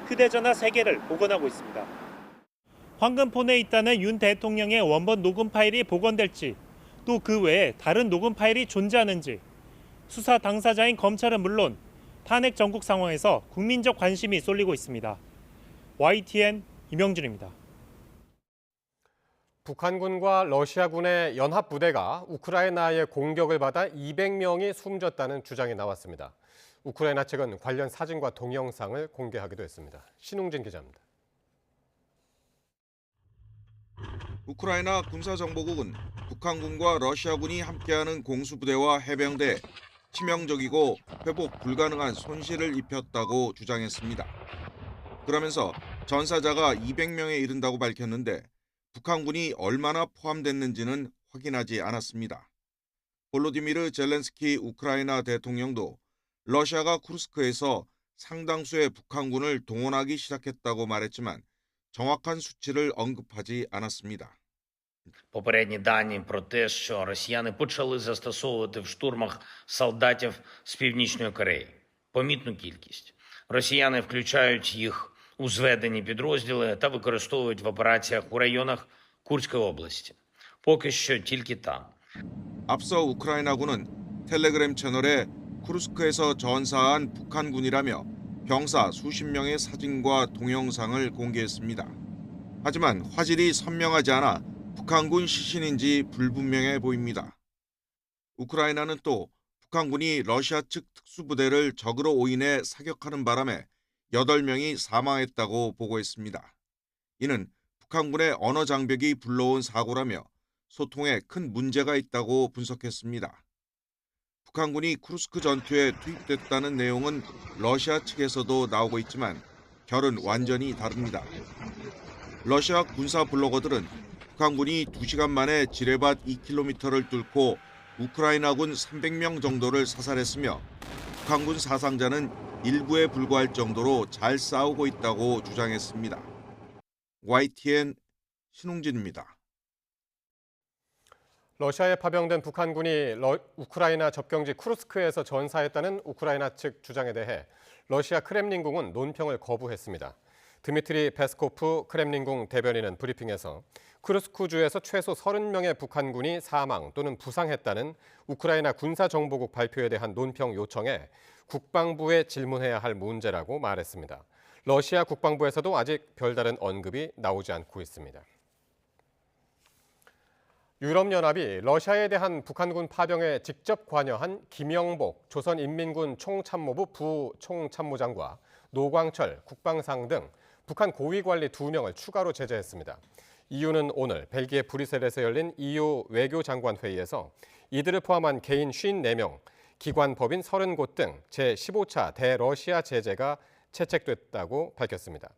휴대전화 3개를 복원하고 있습니다. 황금폰에 있다는 윤 대통령의 원본 녹음 파일이 복원될지 또 그 외에 다른 녹음 파일이 존재하는지 수사 당사자인 검찰은 물론 탄핵 전국 상황에서 국민적 관심이 쏠리고 있습니다. YTN 임영준입니다. 북한군과 러시아군의 연합 부대가 우크라이나의 공격을 받아 200명이 숨졌다는 주장이 나왔습니다. 우크라이나 측은 관련 사진과 동영상을 공개하기도 했습니다. 신웅진 기자입니다. 우크라이나 군사정보국은 북한군과 러시아군이 함께하는 공수부대와 해병대에 치명적이고 회복 불가능한 손실을 입혔다고 주장했습니다. 그러면서 전사자가 200명에 이른다고 밝혔는데 북한군이 얼마나 포함됐는지는 확인하지 않았습니다. 볼로디미르 젤렌스키 우크라이나 대통령도 러시아가 쿠르스크에서 상당수의 북한군을 동원하기 시작했다고 말했지만 정확한 수치를 언급하지 않았습니다. Попередні дані про те, що росіяни почали застосовувати в штурмах солдатів з Північної Кореї. Помітну кількість. Росіяни включають їх у зведені підрозділи та використовують в операціях у районах Курської області. Поки що тільки там. 앞서 우크라이나군은 텔레그램 채널에 쿠르스크에서 전사한 북한군이라며 병사 수십 명의 사진과 동영상을 공개했습니다. 하지만 화질이 선명하지 않아 북한군 시신인지 불분명해 보입니다. 우크라이나는 또 북한군이 러시아 측 특수부대를 적으로 오인해 사격하는 바람에 8명이 사망했다고 보고했습니다. 이는 북한군의 언어 장벽이 불러온 사고라며 소통에 큰 문제가 있다고 분석했습니다. 북한군이 쿠르스크 전투에 투입됐다는 내용은 러시아 측에서도 나오고 있지만 결은 완전히 다릅니다. 러시아 군사 블로거들은 북한군이 2시간 만에 지뢰밭 2km를 뚫고 우크라이나군 300명 정도를 사살했으며 북한군 사상자는 일부에 불과할 정도로 잘 싸우고 있다고 주장했습니다. YTN 신웅진입니다. 러시아에 파병된 북한군이 우크라이나 접경지 쿠르스크에서 전사했다는 우크라이나 측 주장에 대해 러시아 크렘린궁은 논평을 거부했습니다. 드미트리 페스코프 크렘린궁 대변인은 브리핑에서 쿠르스크주에서 최소 30명의 북한군이 사망 또는 부상했다는 우크라이나 군사정보국 발표에 대한 논평 요청에 국방부에 질문해야 할 문제라고 말했습니다. 러시아 국방부에서도 아직 별다른 언급이 나오지 않고 있습니다. 유럽연합이 러시아에 대한 북한군 파병에 직접 관여한 김영복 조선인민군 총참모부 부총참모장과 노광철 국방상 등 북한 고위관리 2명을 추가로 제재했습니다. 이유는 오늘 벨기에 브뤼셀에서 열린 EU 외교장관 회의에서 이들을 포함한 개인 54명, 기관 법인 30곳 등 제15차 대러시아 제재가 채택됐다고 밝혔습니다.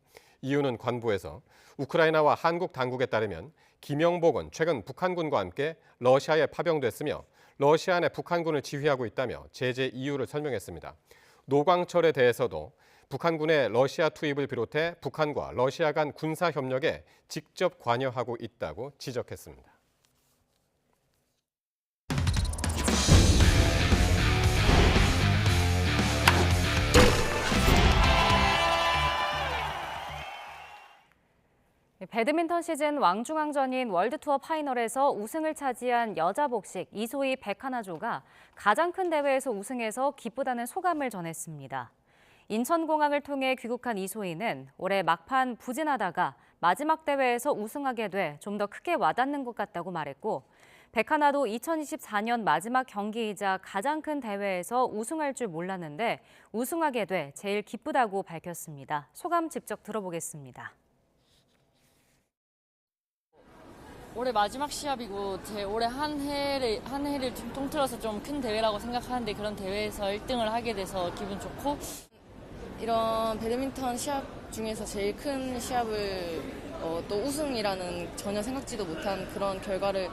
이유는 관부에서 우크라이나와 한국 당국에 따르면 김영복은 최근 북한군과 함께 러시아에 파병됐으며 러시아 내 북한군을 지휘하고 있다며 제재 이유를 설명했습니다. 노광철에 대해서도 북한군의 러시아 투입을 비롯해 북한과 러시아 간 군사 협력에 직접 관여하고 있다고 지적했습니다. 배드민턴 시즌 왕중왕전인 월드투어 파이널에서 우승을 차지한 여자 복식 이소희 백하나조가 가장 큰 대회에서 우승해서 기쁘다는 소감을 전했습니다. 인천공항을 통해 귀국한 이소희는 올해 막판 부진하다가 마지막 대회에서 우승하게 돼 좀 더 크게 와닿는 것 같다고 말했고, 백하나도 2024년 마지막 경기이자 가장 큰 대회에서 우승할 줄 몰랐는데 우승하게 돼 제일 기쁘다고 밝혔습니다. 소감 직접 들어보겠습니다. 올해 마지막 시합이고 제 올해 한 해를 통틀어서 좀 큰 대회라고 생각하는데 그런 대회에서 1등을 하게 돼서 기분 좋고, 이런 배드민턴 시합 중에서 제일 큰 시합을 또 우승이라는 전혀 생각지도 못한 그런 결과를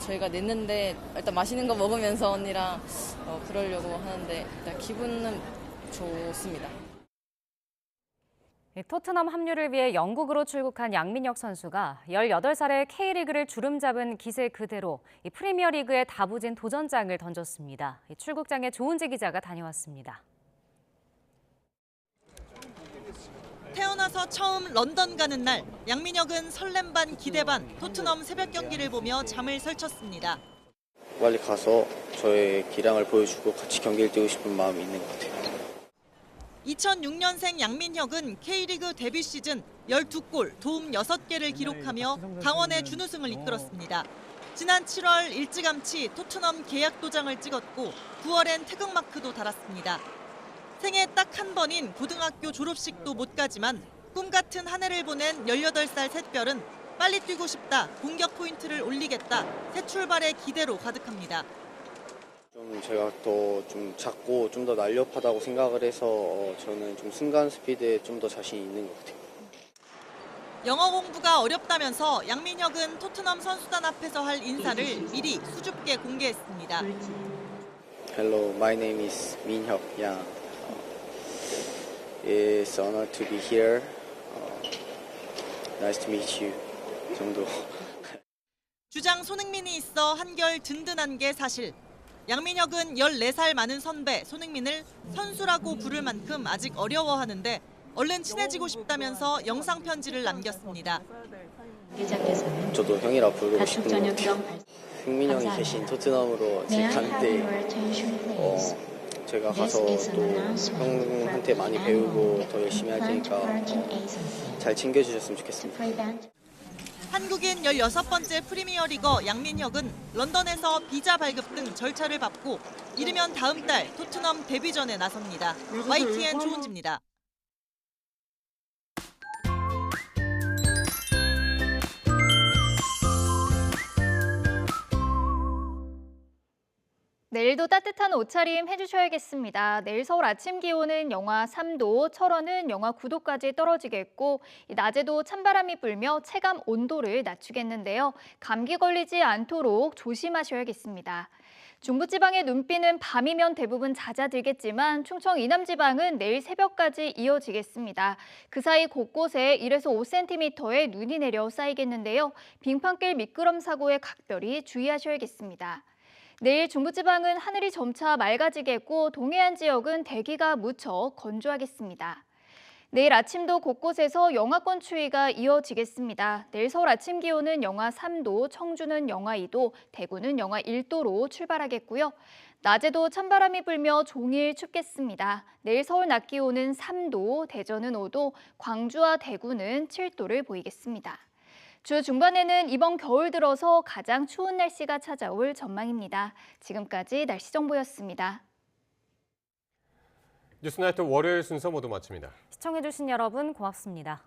저희가 냈는데, 일단 맛있는 거 먹으면서 언니랑 그러려고 하는데 일단 기분은 좋습니다. 토트넘 합류를 위해 영국으로 출국한 양민혁 선수가 18살에 K리그를 주름잡은 기세 그대로 프리미어리그에 다부진 도전장을 던졌습니다. 출국장에 조은재 기자가 다녀왔습니다. 태어나서 처음 런던 가는 날, 양민혁은 설렘 반 기대 반 토트넘 새벽 경기를 보며 잠을 설쳤습니다. 빨리 가서 저의 기량을 보여주고 같이 경기를 뛰고 싶은 마음이 있는 것 같아요. 2006년생 양민혁은 K리그 데뷔 시즌 12골, 도움 6개를 기록하며 강원의 준우승을 이끌었습니다. 지난 7월 일찌감치 토트넘 계약 도장을 찍었고 9월엔 태극마크도 달았습니다. 생애 딱 한 번인 고등학교 졸업식도 못 가지만 꿈 같은 한 해를 보낸 18살 샛별은 빨리 뛰고 싶다, 공격 포인트를 올리겠다, 새 출발의 기대로 가득합니다. 제가 또 좀 작고 좀 더 날렵하다고 생각을 해서 저는 좀 순간 스피드에 좀 더 자신이 있는 것 같아요. 영어 공부가 어렵다면서 양민혁은 토트넘 선수단 앞에서 할 인사를 미리 수줍게 공개했습니다. Hello, my name is 민혁 양. It's an honor to be here. Nice to meet you. 정도. 주장 손흥민이 있어 한결 든든한 게 사실. 양민혁은 14살 많은 선배 손흥민을 선수라고 부를 만큼 아직 어려워하는데 얼른 친해지고 싶다면서 영상 편지를 남겼습니다. 저도 형이라 부르고 싶은 것 같아요. 흥민 형이 계신 토트넘으로 제가 가는데 제가 가서 또 형한테 많이 배우고 더 열심히 할 테니까 잘 챙겨주셨으면 좋겠습니다. 한국인 16번째 프리미어리거 양민혁은 런던에서 비자 발급 등 절차를 밟고 이르면 다음 달 토트넘 데뷔전에 나섭니다. YTN 조은지입니다. 내일도 따뜻한 옷차림 해주셔야겠습니다. 내일 서울 아침 기온은 영하 3도, 철원은 영하 9도까지 떨어지겠고 낮에도 찬바람이 불며 체감 온도를 낮추겠는데요. 감기 걸리지 않도록 조심하셔야겠습니다. 중부지방의 눈비는 밤이면 대부분 잦아들겠지만 충청 이남지방은 내일 새벽까지 이어지겠습니다. 그 사이 곳곳에 1에서 5cm의 눈이 내려 쌓이겠는데요. 빙판길 미끄럼 사고에 각별히 주의하셔야겠습니다. 내일 중부지방은 하늘이 점차 맑아지겠고 동해안 지역은 대기가 무척 건조하겠습니다. 내일 아침도 곳곳에서 영하권 추위가 이어지겠습니다. 내일 서울 아침 기온은 영하 3도, 청주는 영하 2도, 대구는 영하 1도로 출발하겠고요. 낮에도 찬바람이 불며 종일 춥겠습니다. 내일 서울 낮 기온은 3도, 대전은 5도, 광주와 대구는 7도를 보이겠습니다. 주 중반에는 이번 겨울 들어서 가장 추운 날씨가 찾아올 전망입니다. 지금까지 날씨 정보였습니다. 뉴스나이트 월요일 순서 모두 마칩니다. 시청해주신 여러분 고맙습니다.